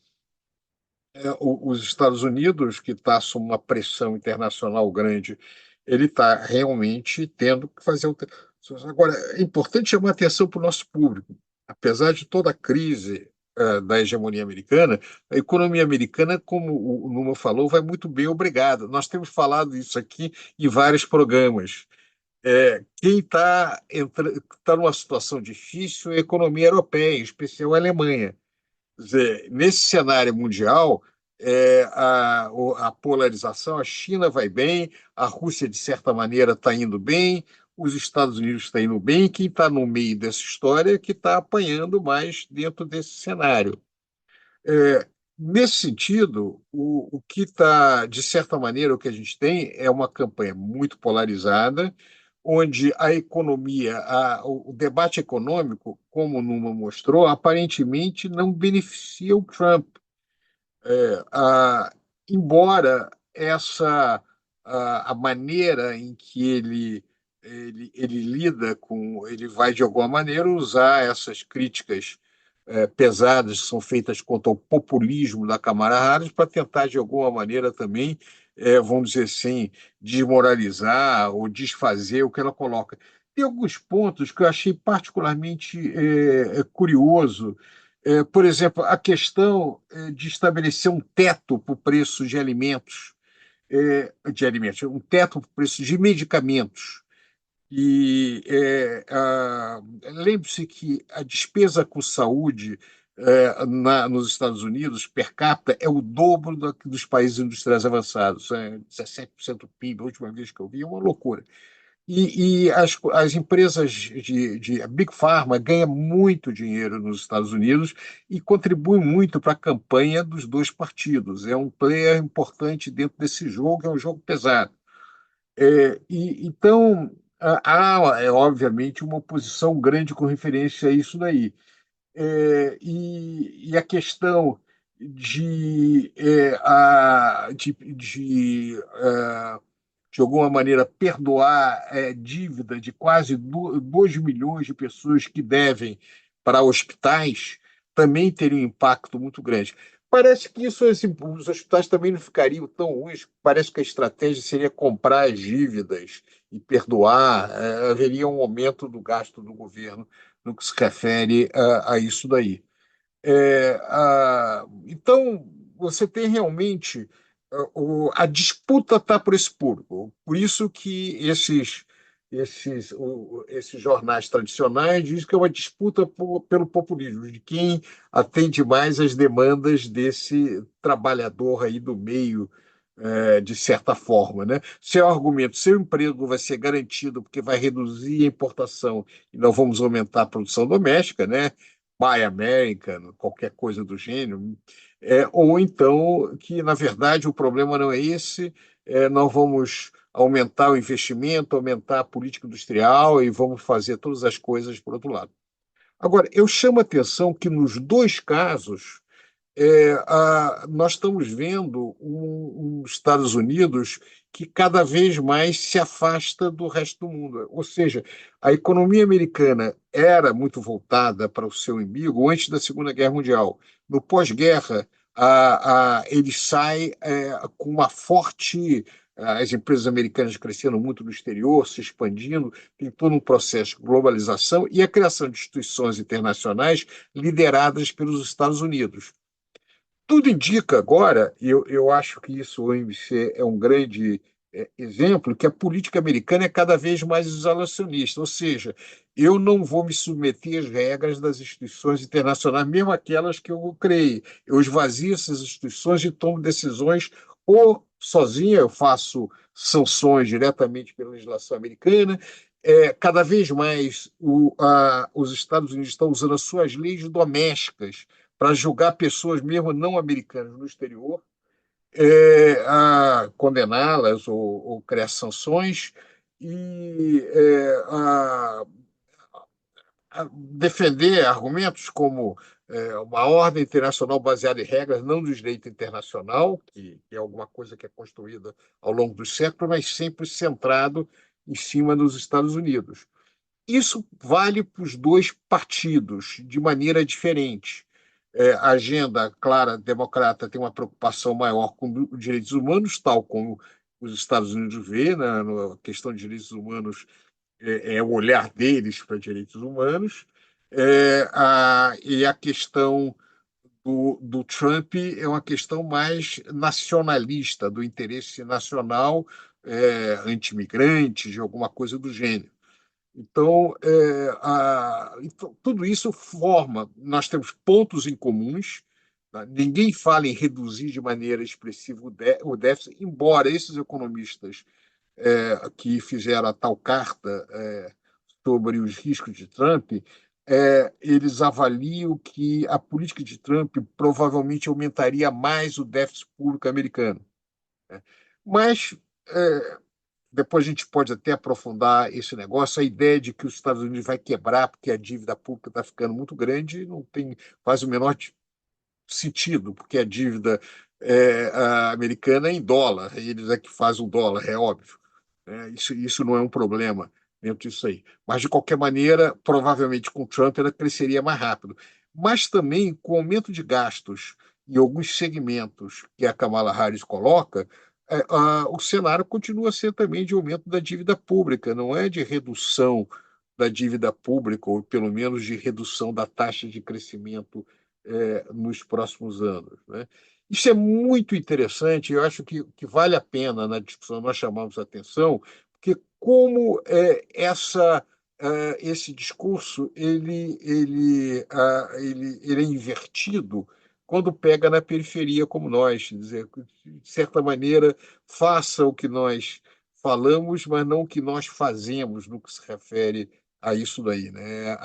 Os Estados Unidos, que está sob uma pressão internacional grande, ele está realmente tendo que fazer alterações. Agora, é importante chamar atenção para o nosso público. Apesar de toda a crise da hegemonia americana, a economia americana, como o Numa falou, vai muito bem, obrigado. Nós temos falado isso aqui em vários programas. Quem tá numa situação difícil é a economia europeia, em especial a Alemanha. Quer dizer, nesse cenário mundial, a polarização, a China vai bem, a Rússia, de certa maneira, está indo bem, os Estados Unidos estão indo bem, quem está no meio dessa história é que está apanhando mais dentro desse cenário. Nesse sentido, o que está, de certa maneira, o que a gente tem é uma campanha muito polarizada, onde a economia, o debate econômico, como o Numa mostrou, aparentemente não beneficia o Trump. Ah, embora a maneira em que ele lida com, ele vai de alguma maneira usar essas críticas pesadas que são feitas contra o populismo da Kamala Harris para tentar de alguma maneira também, vamos dizer assim, desmoralizar ou desfazer o que ela coloca. Tem alguns pontos que eu achei particularmente curioso, por exemplo, a questão de estabelecer um teto para o preço de alimentos, um teto para o preço de medicamentos. E lembre-se que a despesa com saúde nos Estados Unidos, per capita, é o dobro dos países industriais avançados. 17% do PIB, a última vez que eu vi, é uma loucura. E as empresas a Big Pharma ganha muito dinheiro nos Estados Unidos e contribui muito para a campanha dos dois partidos. É um player importante dentro desse jogo, é um jogo pesado. Então, obviamente, uma oposição grande com referência a isso daí. E a questão de alguma maneira, perdoar dívida de quase 2 milhões de pessoas que devem para hospitais, também teria um impacto muito grande. Parece que isso, assim, os hospitais também não ficariam tão ruins. Parece que a estratégia seria comprar as dívidas e perdoar. Haveria um aumento do gasto do governo no que se refere a isso daí. Então, você tem realmente a disputa está por esse público. Por isso que esses jornais tradicionais dizem que é uma disputa pelo populismo, de quem atende mais às demandas desse trabalhador aí do meio, de certa forma, né? Seu argumento, seu emprego vai ser garantido porque vai reduzir a importação e não vamos aumentar a produção doméstica, né? Buy American, qualquer coisa do gênero, ou então que, na verdade, o problema não é esse, nós vamos aumentar o investimento, aumentar a política industrial e vamos fazer todas as coisas por outro lado. Agora, eu chamo a atenção que, nos dois casos, nós estamos vendo Estados Unidos que cada vez mais se afasta do resto do mundo. Ou seja, a economia americana era muito voltada para o seu umbigo antes da Segunda Guerra Mundial. No pós-guerra, ele sai com uma forte. As empresas americanas crescendo muito no exterior, se expandindo, tem todo um processo de globalização e a criação de instituições internacionais lideradas pelos Estados Unidos. Tudo indica agora, e eu acho que isso, o OMC é um grande exemplo, que a política americana é cada vez mais isolacionista, ou seja, eu não vou me submeter às regras das instituições internacionais, mesmo aquelas que eu criei. Eu esvazio essas instituições e tomo decisões ou sozinha, eu faço sanções diretamente pela legislação americana. Cada vez mais os Estados Unidos estão usando as suas leis domésticas para julgar pessoas mesmo não americanas no exterior, a condená-las ou criar sanções e a defender argumentos como uma ordem internacional baseada em regras não do direito internacional, que é alguma coisa que é construída ao longo dos séculos, mas sempre centrado em cima dos Estados Unidos. Isso vale para os dois partidos de maneira diferente. A agenda, clara, democrata tem uma preocupação maior com os direitos humanos, tal como os Estados Unidos vê, né? Na questão de direitos humanos, o olhar deles para direitos humanos. E a questão do Trump é uma questão mais nacionalista, do interesse nacional, anti-imigrante, de alguma coisa do gênero. Então, então, tudo isso forma. Nós temos pontos em comuns. Tá? Ninguém fala em reduzir de maneira expressiva o déficit, embora esses economistas que fizeram a tal carta sobre os riscos de Trump eles avaliam que a política de Trump provavelmente aumentaria mais o déficit público americano. Mas depois a gente pode até aprofundar esse negócio. A ideia de que os Estados Unidos vai quebrar porque a dívida pública está ficando muito grande não tem, faz o menor sentido, porque a dívida a americana é em dólar, eles é que fazem o dólar, é óbvio. Isso não é um problema dentro disso aí. Mas, de qualquer maneira, provavelmente com Trump ela cresceria mais rápido. Mas também, com o aumento de gastos em alguns segmentos que a Kamala Harris coloca, o cenário continua a ser também de aumento da dívida pública, não é de redução da dívida pública, ou pelo menos de redução da taxa de crescimento nos próximos anos, né? Isso é muito interessante, eu acho que vale a pena na discussão nós chamamos a atenção, porque como esse discurso ele é invertido quando pega na periferia como nós, quer dizer, de certa maneira, faça o que nós falamos, mas não o que nós fazemos no que se refere a isso daí, né?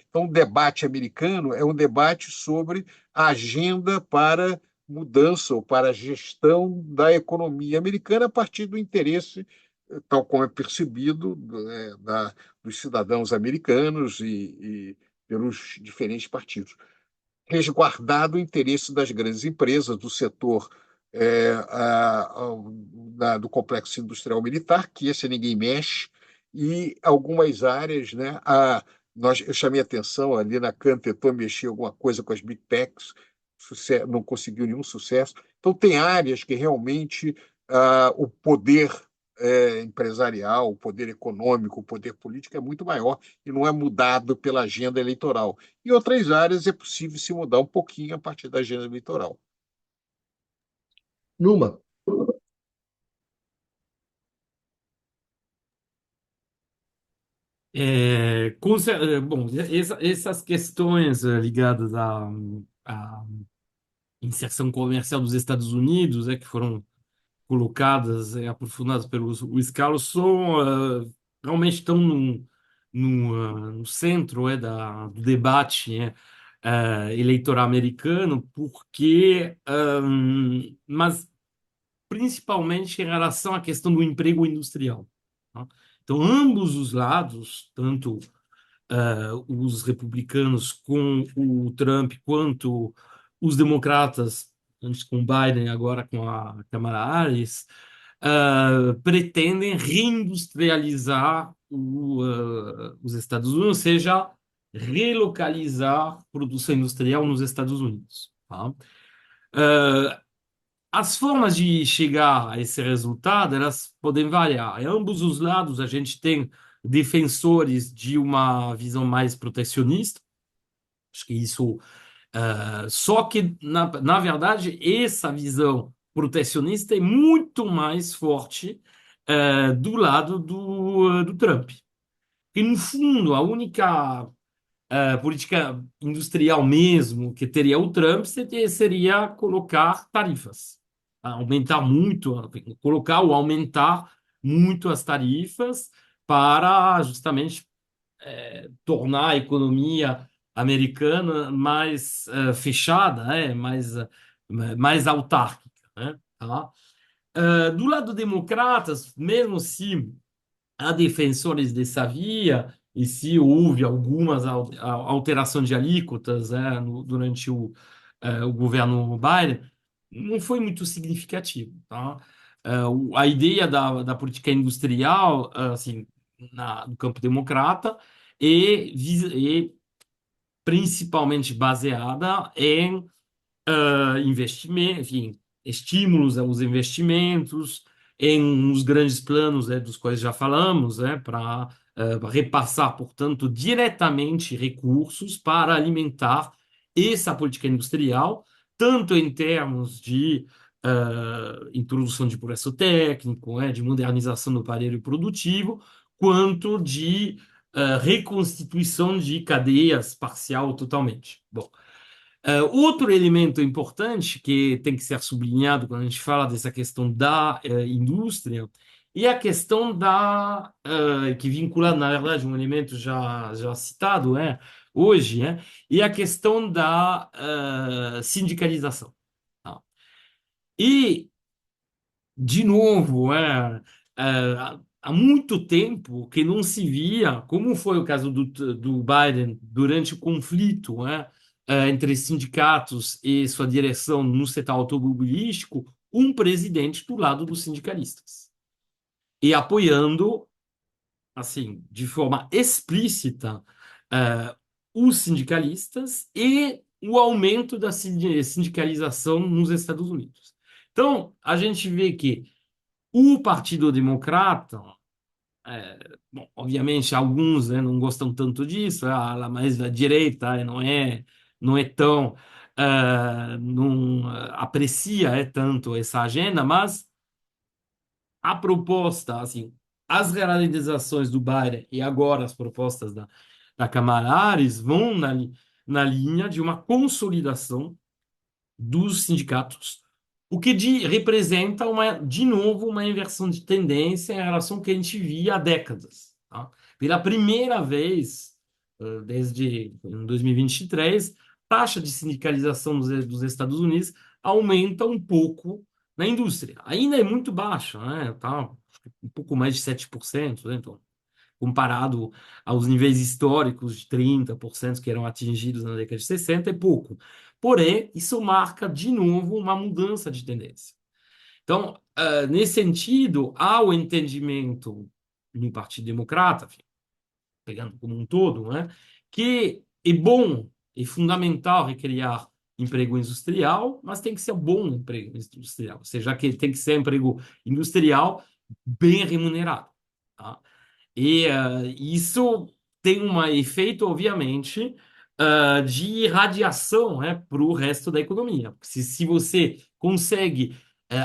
Então, o debate americano é um debate sobre a agenda para mudança ou para a gestão da economia americana a partir do interesse, tal como é percebido, dos cidadãos americanos e pelos diferentes partidos, resguardado o interesse das grandes empresas, do setor do complexo industrial militar, que esse ninguém mexe, e algumas áreas, né? Eu chamei atenção ali na Cantetou, mexer alguma coisa com as Big Techs, não conseguiu nenhum sucesso. Então, tem áreas que realmente o poder empresarial, o poder econômico, o poder político é muito maior e não é mudado pela agenda eleitoral. Em outras áreas é possível se mudar um pouquinho a partir da agenda eleitoral. Numa, Bom, essas questões ligadas à inserção comercial dos Estados Unidos, que foram colocadas, aprofundadas pelo Luiz Carlos, realmente estão no centro do debate eleitoral americano, mas principalmente em relação à questão do emprego industrial, tá? Então, ambos os lados, tanto os republicanos com o Trump, quanto os democratas, antes com Biden, agora com a Kamala Harris, pretendem reindustrializar os Estados Unidos, ou seja, relocalizar produção industrial nos Estados Unidos, tá? As formas de chegar a esse resultado, elas podem variar. Em ambos os lados, a gente tem defensores de uma visão mais protecionista. Acho que isso. Só que, na verdade, essa visão protecionista é muito mais forte do lado do Trump. E, no fundo, a única política industrial mesmo que teria o Trump seria colocar tarifas, aumentar muito, colocar ou aumentar muito as tarifas para justamente tornar a economia americana mais fechada, mais autárquica, né? Tá? Do lado democratas, mesmo se há defensores dessa via, e se houve algumas alterações de alíquotas durante o governo Biden, não foi muito significativo, tá? A ideia da política industrial, assim, no campo democrata, é principalmente baseada em investimento, enfim, estímulos aos investimentos, em os grandes planos dos quais já falamos, para repassar, portanto, diretamente recursos para alimentar essa política industrial, tanto em termos de introdução de progresso técnico, de modernização do aparelho produtivo, quanto de reconstituição de cadeias parcial ou totalmente. Bom, outro elemento importante que tem que ser sublinhado quando a gente fala dessa questão da indústria é a questão que vincula, na verdade, um elemento já citado, hoje, é a questão da sindicalização. Tá? E, de novo, há muito tempo que não se via, como foi o caso do Biden durante o conflito, entre sindicatos e sua direção no setor automobilístico, um presidente do lado dos sindicalistas e apoiando, assim, de forma explícita, eh, os sindicalistas e o aumento da sindicalização nos Estados Unidos. Então, a gente vê que o Partido Democrata, bom, obviamente, alguns, não gostam tanto disso, a mais da direita não é tão, não aprecia tanto essa agenda, mas a proposta, assim, as realizações do Biden e agora as propostas da Kamala Harris vão na linha de uma consolidação dos sindicatos, o que representa, de novo, uma inversão de tendência em relação ao que a gente via há décadas. Tá? Pela primeira vez, desde 2023, a taxa de sindicalização dos Estados Unidos aumenta um pouco na indústria. Ainda é muito baixa, né? Tá um pouco mais de 7%, né? Então, comparado aos níveis históricos de 30% que eram atingidos na década de 60, é pouco. Porém, isso marca, de novo, uma mudança de tendência. Então, nesse sentido, há o entendimento no Partido Democrata, enfim, pegando como um todo, que é bom e fundamental recriar emprego industrial, mas tem que ser bom emprego industrial, ou seja, que tem que ser emprego industrial bem remunerado. Tá? E isso tem um efeito, obviamente, de irradiação, para o resto da economia. Porque se você consegue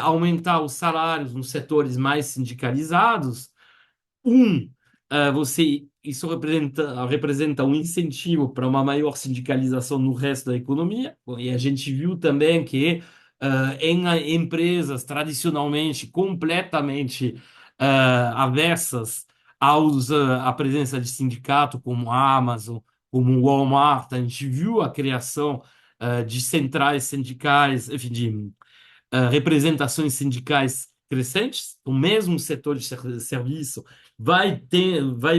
aumentar os salários nos setores mais sindicalizados, isso representa um incentivo para uma maior sindicalização no resto da economia. Bom, e a gente viu também que em empresas tradicionalmente completamente aversas à presença de sindicato, como a Amazon, como o Walmart, a gente viu a criação de centrais sindicais, enfim, de representações sindicais crescentes, o mesmo setor de serviço vai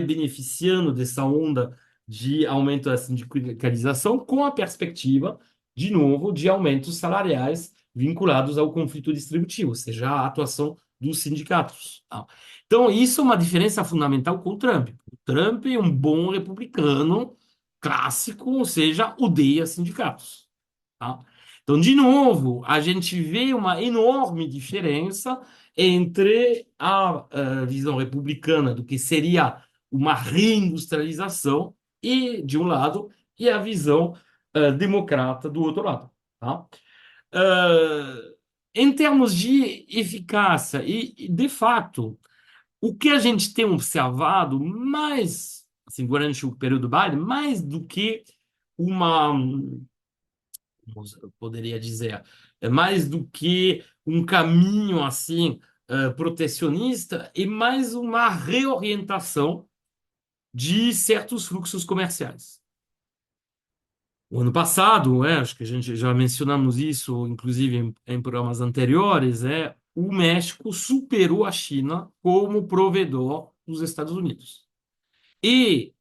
beneficiando dessa onda de aumento da sindicalização com a perspectiva, de novo, de aumentos salariais vinculados ao conflito distributivo, ou seja, a atuação dos sindicatos. Tá? Então, isso é uma diferença fundamental com o Trump. O Trump é um bom republicano clássico, ou seja, odeia sindicatos. Tá? Então, de novo, a gente vê uma enorme diferença entre a visão republicana do que seria uma reindustrialização e de um lado e a visão democrata do outro lado. Tá? Em termos de eficácia de fato, o que a gente tem observado mais, assim, durante o período Biden, mais do que uma, eu poderia dizer, é mais do que um caminho assim protecionista e mais uma reorientação de certos fluxos comerciais. O ano passado, acho que a gente já mencionamos isso, inclusive em programas anteriores, o México superou a China como provedor dos Estados Unidos. E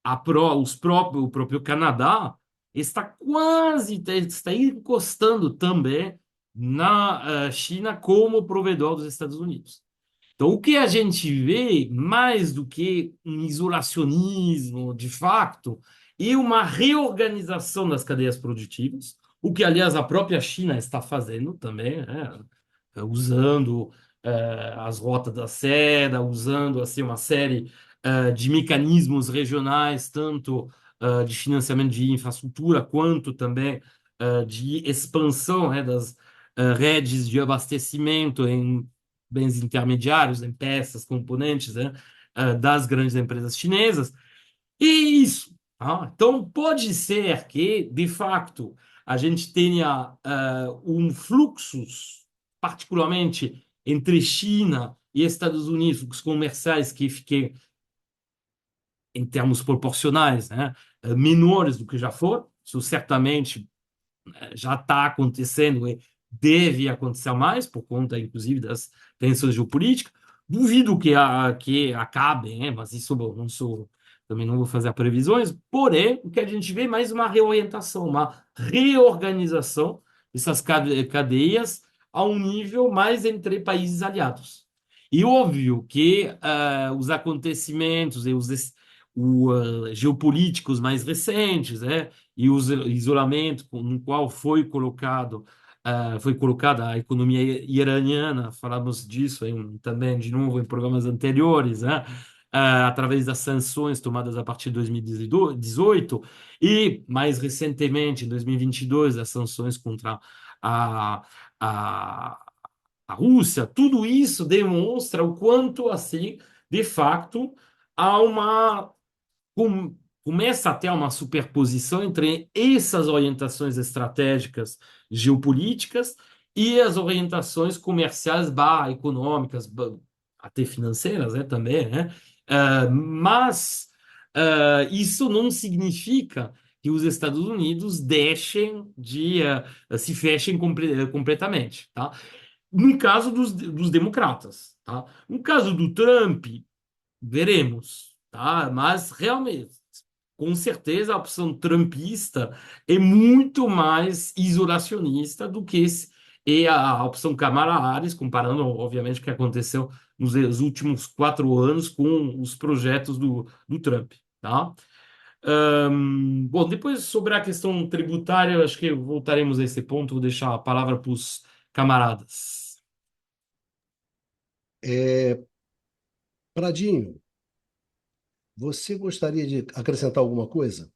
o próprio Canadá está encostando também na China como provedor dos Estados Unidos. Então, o que a gente vê, mais do que um isolacionismo de facto, é uma reorganização das cadeias produtivas, o que, aliás, a própria China está fazendo também, usando as rotas da seda, usando assim, uma série de mecanismos regionais, tanto de financiamento de infraestrutura, quanto também de expansão das redes de abastecimento em bens intermediários, em peças, componentes, das grandes empresas chinesas. E isso. Tá? Então, pode ser que, de fato, a gente tenha um fluxo, particularmente entre China e Estados Unidos, fluxos comerciais que fiquem em termos proporcionais, menores do que já foram. Isso certamente já está acontecendo e deve acontecer mais, por conta, inclusive, das tensões geopolíticas. Duvido que acabe, né? Mas isso, bom, não sou, também não vou fazer previsões. Porém, o que a gente vê é mais uma reorientação, uma reorganização dessas cadeias a um nível mais entre países aliados. E óbvio que os acontecimentos e os geopolíticos mais recentes, né, e o isolamento no qual foi colocada a economia iraniana, falamos disso também de novo em programas anteriores, né? Através das sanções tomadas a partir de 2018 e, mais recentemente, em 2022, as sanções contra a, a, a Rússia, tudo isso demonstra o quanto, assim, de fato, há uma começa a ter uma superposição entre essas orientações estratégicas geopolíticas e as orientações comerciais, econômicas, até financeiras, né, também, né? Mas isso não significa que os Estados Unidos deixem se fechem completamente, tá? No caso dos democratas, tá? No caso do Trump, veremos, tá? Mas realmente, com certeza, a opção trumpista é muito mais isolacionista do que a opção Kamala Harris, comparando, obviamente, o que aconteceu nos últimos 4 anos com os projetos do Trump, tá? Bom, depois sobre a questão tributária, eu acho que voltaremos a esse ponto. Vou deixar a palavra para os camaradas. Pradinho, você gostaria de acrescentar alguma coisa?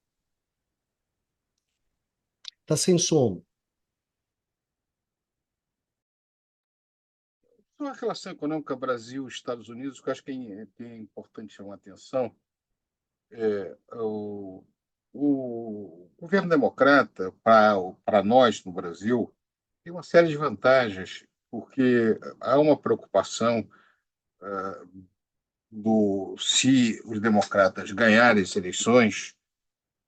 Está sem som. Então, a relação econômica Brasil-Estados Unidos, que eu acho que é importante chamar a atenção, o governo democrata, para nós no Brasil, tem uma série de vantagens, porque há uma preocupação se os democratas ganharem as eleições,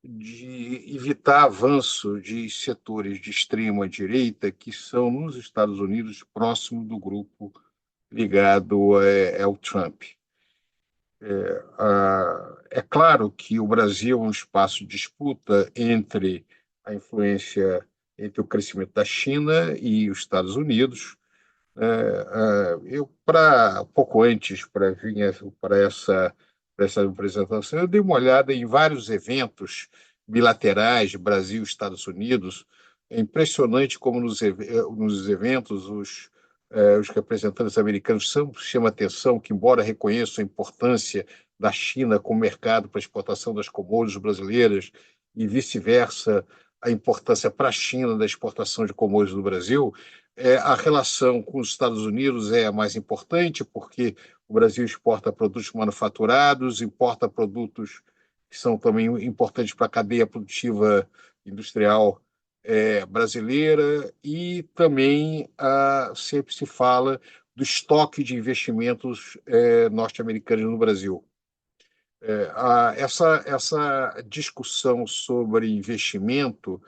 de evitar avanço de setores de extrema direita que são, nos Estados Unidos, próximo do grupo ligado ao Trump. É claro que o Brasil é um espaço de disputa entre a influência, entre o crescimento da China e os Estados Unidos. Eu, pouco antes, para vir para essa apresentação, eu dei uma olhada em vários eventos bilaterais de Brasil e Estados Unidos. É impressionante como nos eventos os representantes americanos sempre chamam a atenção que, embora reconheçam a importância da China como mercado para a exportação das commodities brasileiras e vice-versa, a importância para a China da exportação de commodities do Brasil, a relação com os Estados Unidos é a mais importante, porque o Brasil exporta produtos manufaturados, importa produtos que são também importantes para a cadeia produtiva industrial brasileira, e também sempre se fala do estoque de investimentos norte-americanos no Brasil. Essa discussão sobre investimento,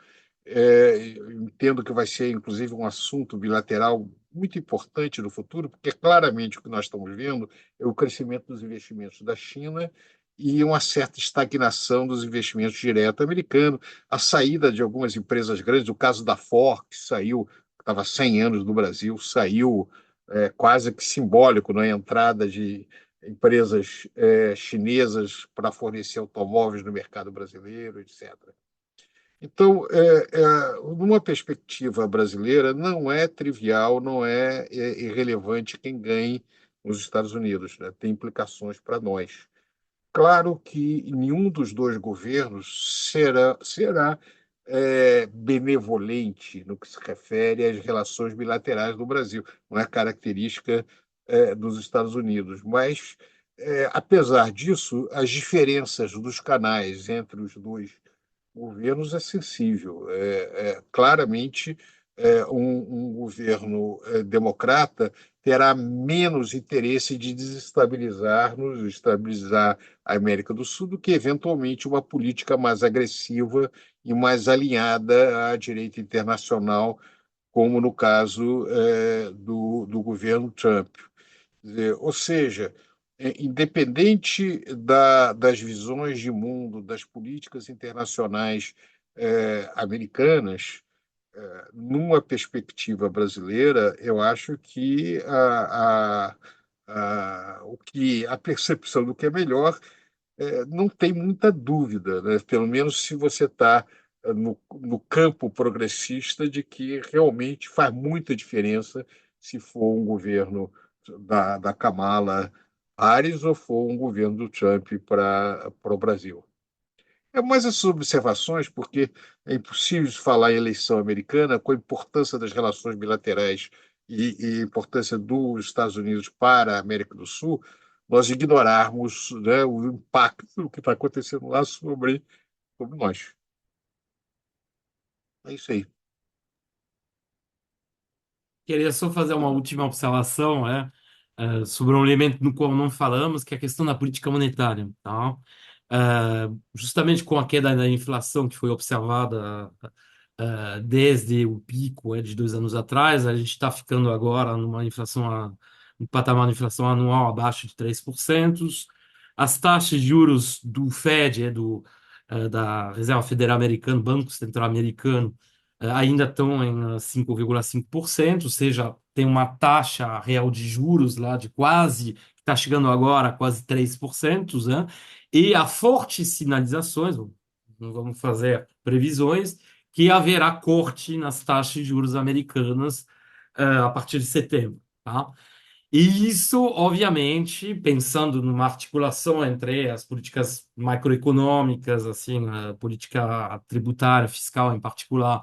eu entendo que vai ser, inclusive, um assunto bilateral muito importante no futuro, porque claramente o que nós estamos vendo é o crescimento dos investimentos da China e uma certa estagnação dos investimentos diretos americanos, a saída de algumas empresas grandes, o caso da Ford, que saiu, que estava há 100 anos no Brasil, saiu quase que simbólico na entrada de empresas chinesas para fornecer automóveis no mercado brasileiro, etc. Então, numa perspectiva brasileira, não é trivial, não é irrelevante quem ganhe nos Estados Unidos, né? Tem implicações para nós. Claro que nenhum dos dois governos será benevolente no que se refere às relações bilaterais do Brasil. Não é característica dos Estados Unidos, mas, apesar disso, as diferenças dos canais entre os dois governos é sensível. Claramente, um governo democrata terá menos interesse de desestabilizar-nos, estabilizar a América do Sul, do que, eventualmente, uma política mais agressiva e mais alinhada à direita internacional, como no caso do governo Trump. Ou seja, independente das visões de mundo, das políticas internacionais americanas, numa perspectiva brasileira, eu acho que a percepção do que é melhor não tem muita dúvida, né? Pelo menos se você está no campo progressista, de que realmente faz muita diferença se for um governo da Kamala Harris ou for um governo do Trump para o Brasil. É mais essas observações, porque é impossível falar em eleição americana com a importância das relações bilaterais e a importância dos Estados Unidos para a América do Sul, nós ignorarmos, né, o impacto do que está acontecendo lá sobre nós. É isso aí. Queria só fazer uma última observação, sobre um elemento no qual não falamos, que é a questão da política monetária, tá? Justamente com a queda da inflação que foi observada desde o pico de 2 anos atrás, a gente está ficando agora numa inflação, um patamar de inflação anual abaixo de 3%. As taxas de juros do Fed, da Reserva Federal Americana, Banco Central Americano, ainda estão em 5,5%, ou seja, tem uma taxa real de juros lá de quase, que está chegando agora a quase 3%, né? E há fortes sinalizações, não vamos fazer previsões, que haverá corte nas taxas de juros americanas a partir de setembro, tá? E isso, obviamente, pensando numa articulação entre as políticas macroeconômicas, assim, a política tributária, fiscal em particular,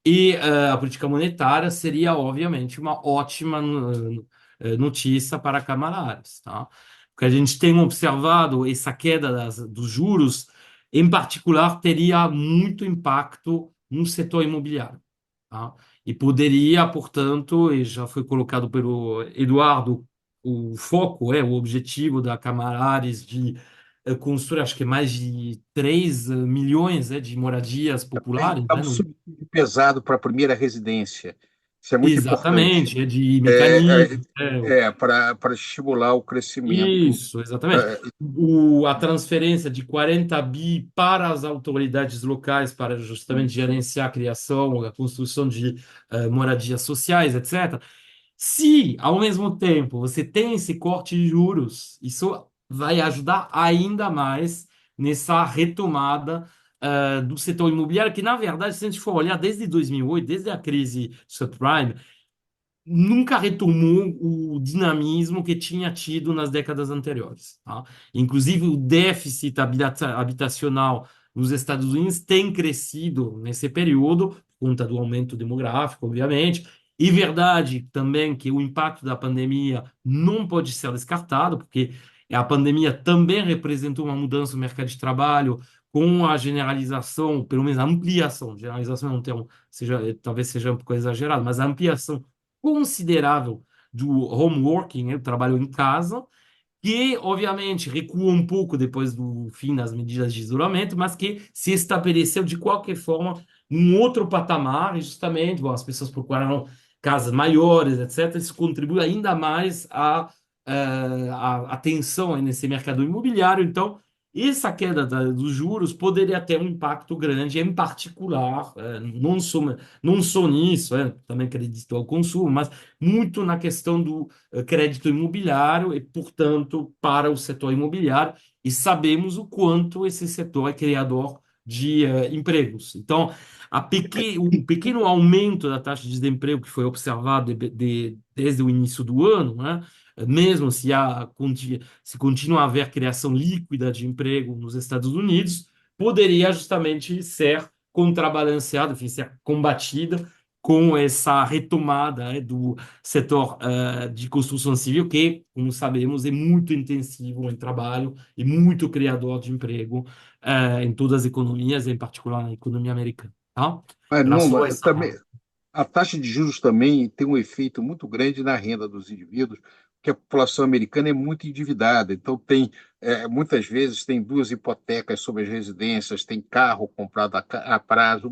e a política monetária, seria, obviamente, uma ótima notícia para Camaradas, tá? Porque a gente tem observado essa queda dos juros, em particular, teria muito impacto no setor imobiliário, tá? E poderia, portanto, e já foi colocado pelo Eduardo, o foco, o objetivo da Camaradas de construir, acho que mais de 3 milhões de moradias populares, É né, um subsídio pesado para a primeira residência. Isso é muito importante. exatamente, de É, mecanismos, para estimular o crescimento. isso, exatamente. é, A transferência de 40 bi para as autoridades locais para justamente gerenciar a criação, a construção de moradias sociais, etc. Se, ao mesmo tempo, você tem esse corte de juros, isso vai ajudar ainda mais nessa retomada do setor imobiliário, que, na verdade, se a gente for olhar desde 2008, desde a crise subprime, nunca retomou o dinamismo que tinha tido nas décadas anteriores, tá? Inclusive, o déficit habitacional nos Estados Unidos tem crescido nesse período, por conta do aumento demográfico, obviamente. E verdade também que o impacto da pandemia não pode ser descartado, porque a pandemia também representou uma mudança no mercado de trabalho, com a generalização, pelo menos a ampliação, generalização é um termo, talvez seja um pouco exagerado, mas a ampliação considerável do home working, né, do trabalho em casa, que obviamente recua um pouco depois do fim das medidas de isolamento, mas que se estabeleceu de qualquer forma num outro patamar, e justamente, bom, as pessoas procuraram casas maiores, etc. Isso contribui ainda mais a atenção aí nesse mercado imobiliário. Então, essa queda dos juros poderia ter um impacto grande, em particular, não só nisso, também acredito ao consumo, mas muito na questão do crédito imobiliário e, portanto, para o setor imobiliário, e sabemos o quanto esse setor é criador de empregos. Então, um pequeno aumento da taxa de desemprego que foi observado desde o início do ano, né? Mesmo se continua a haver criação líquida de emprego nos Estados Unidos, poderia justamente ser contrabalanceada, enfim, ser combatida com essa retomada do setor de construção civil, que, como sabemos, é muito intensivo em trabalho e muito criador de emprego em todas as economias, em particular na economia americana. Tá? mas Era não, só mas essa. também, A taxa de juros também tem um efeito muito grande na renda dos indivíduos, porque a população americana é muito endividada. Então, muitas vezes, tem duas hipotecas sobre as residências, tem carro comprado a prazo,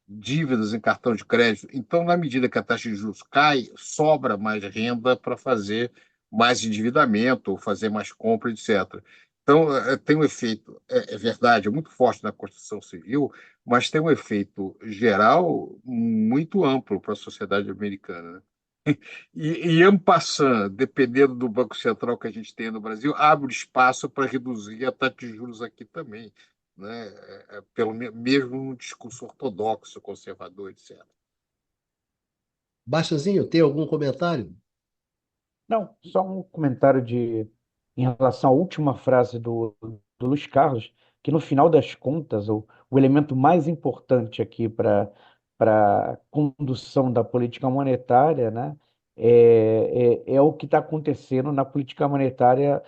dívidas em cartão de crédito. Então, na medida que a taxa de juros cai, sobra mais renda para fazer mais endividamento, ou fazer mais compra, etc. Então, tem um efeito, é verdade, é muito forte na construção civil, mas tem um efeito geral muito amplo para a sociedade americana, né? E en passant, dependendo do Banco Central que a gente tem no Brasil, abre espaço para reduzir a taxa de juros aqui também, né? Mesmo um discurso ortodoxo, conservador, etc. Baixazinho, tem algum comentário? Não, só um comentário em relação à última frase do Luiz Carlos, que no final das contas, o elemento mais importante aqui para a condução da política monetária, né, é o que está acontecendo na política monetária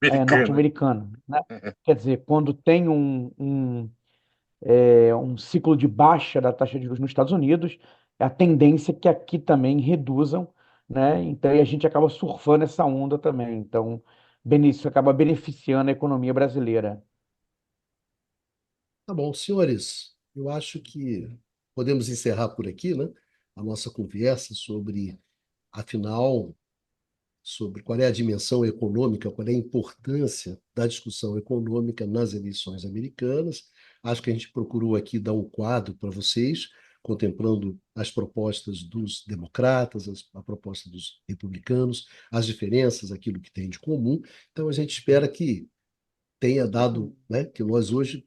Americana. norte-americana, né? Quer dizer, quando tem um ciclo de baixa da taxa de juros nos Estados Unidos, a tendência é que aqui também reduzam, né? Então, e a gente acaba surfando essa onda também. Então, isso acaba beneficiando a economia brasileira. Tá bom, senhores, eu acho que podemos encerrar por aqui, né? A nossa conversa sobre, afinal, sobre qual é a dimensão econômica, qual é a importância da discussão econômica nas eleições americanas. Acho que a gente procurou aqui dar um quadro para vocês, contemplando as propostas dos democratas, a proposta dos republicanos, as diferenças, aquilo que tem de comum. Então, a gente espera que tenha dado, né, que nós hoje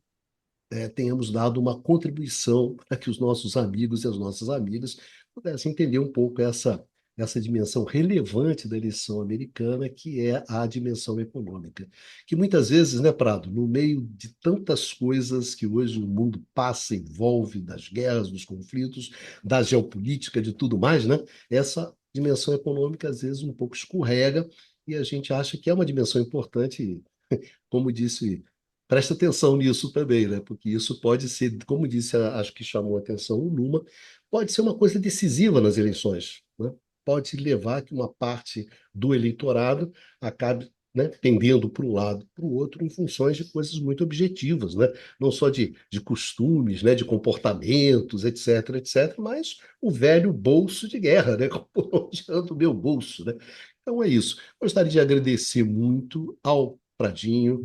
tenhamos dado uma contribuição para que os nossos amigos e as nossas amigas pudessem entender um pouco essa dimensão relevante da eleição americana, que é a dimensão econômica. Que muitas vezes, né, Prado, no meio de tantas coisas que hoje o mundo passa, envolve, das guerras, dos conflitos, da geopolítica, de tudo mais, né, essa dimensão econômica às vezes um pouco escorrega e a gente acha que é uma dimensão importante, como disse, presta atenção nisso também, né? Porque isso pode ser, como disse, acho que chamou a atenção o Numa, pode ser uma coisa decisiva nas eleições, né? Pode levar que uma parte do eleitorado acabe, né, pendendo para um lado para o outro em funções de coisas muito objetivas, né? Não só de costumes, né, de comportamentos, etc, etc, mas o velho bolso de guerra, né? Por onde anda o meu bolso, né? Então é isso. Gostaria de agradecer muito ao Pradinho,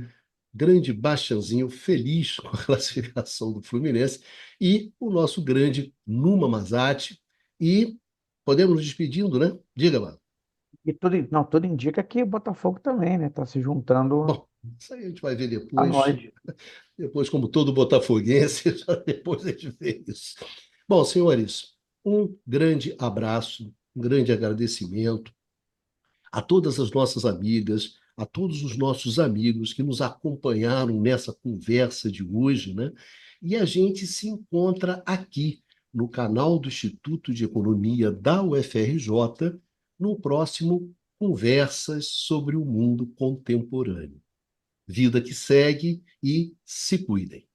grande Bastianzinho, feliz com a classificação do Fluminense, e o nosso grande Numa Mazatti. E podemos nos despedindo, né? Diga, mano. E tudo indica que o Botafogo também, né? Está se juntando Bom, isso aí a gente vai ver a depois. nós. Depois, como todo botafoguense, já depois a gente vê isso. Bom, senhores, um grande abraço, um grande agradecimento a todas as nossas amigas, a todos os nossos amigos que nos acompanharam nessa conversa de hoje, né? E a gente se encontra aqui no canal do Instituto de Economia da UFRJ, no próximo Conversas sobre o Mundo Contemporâneo. Vida que segue e se cuidem.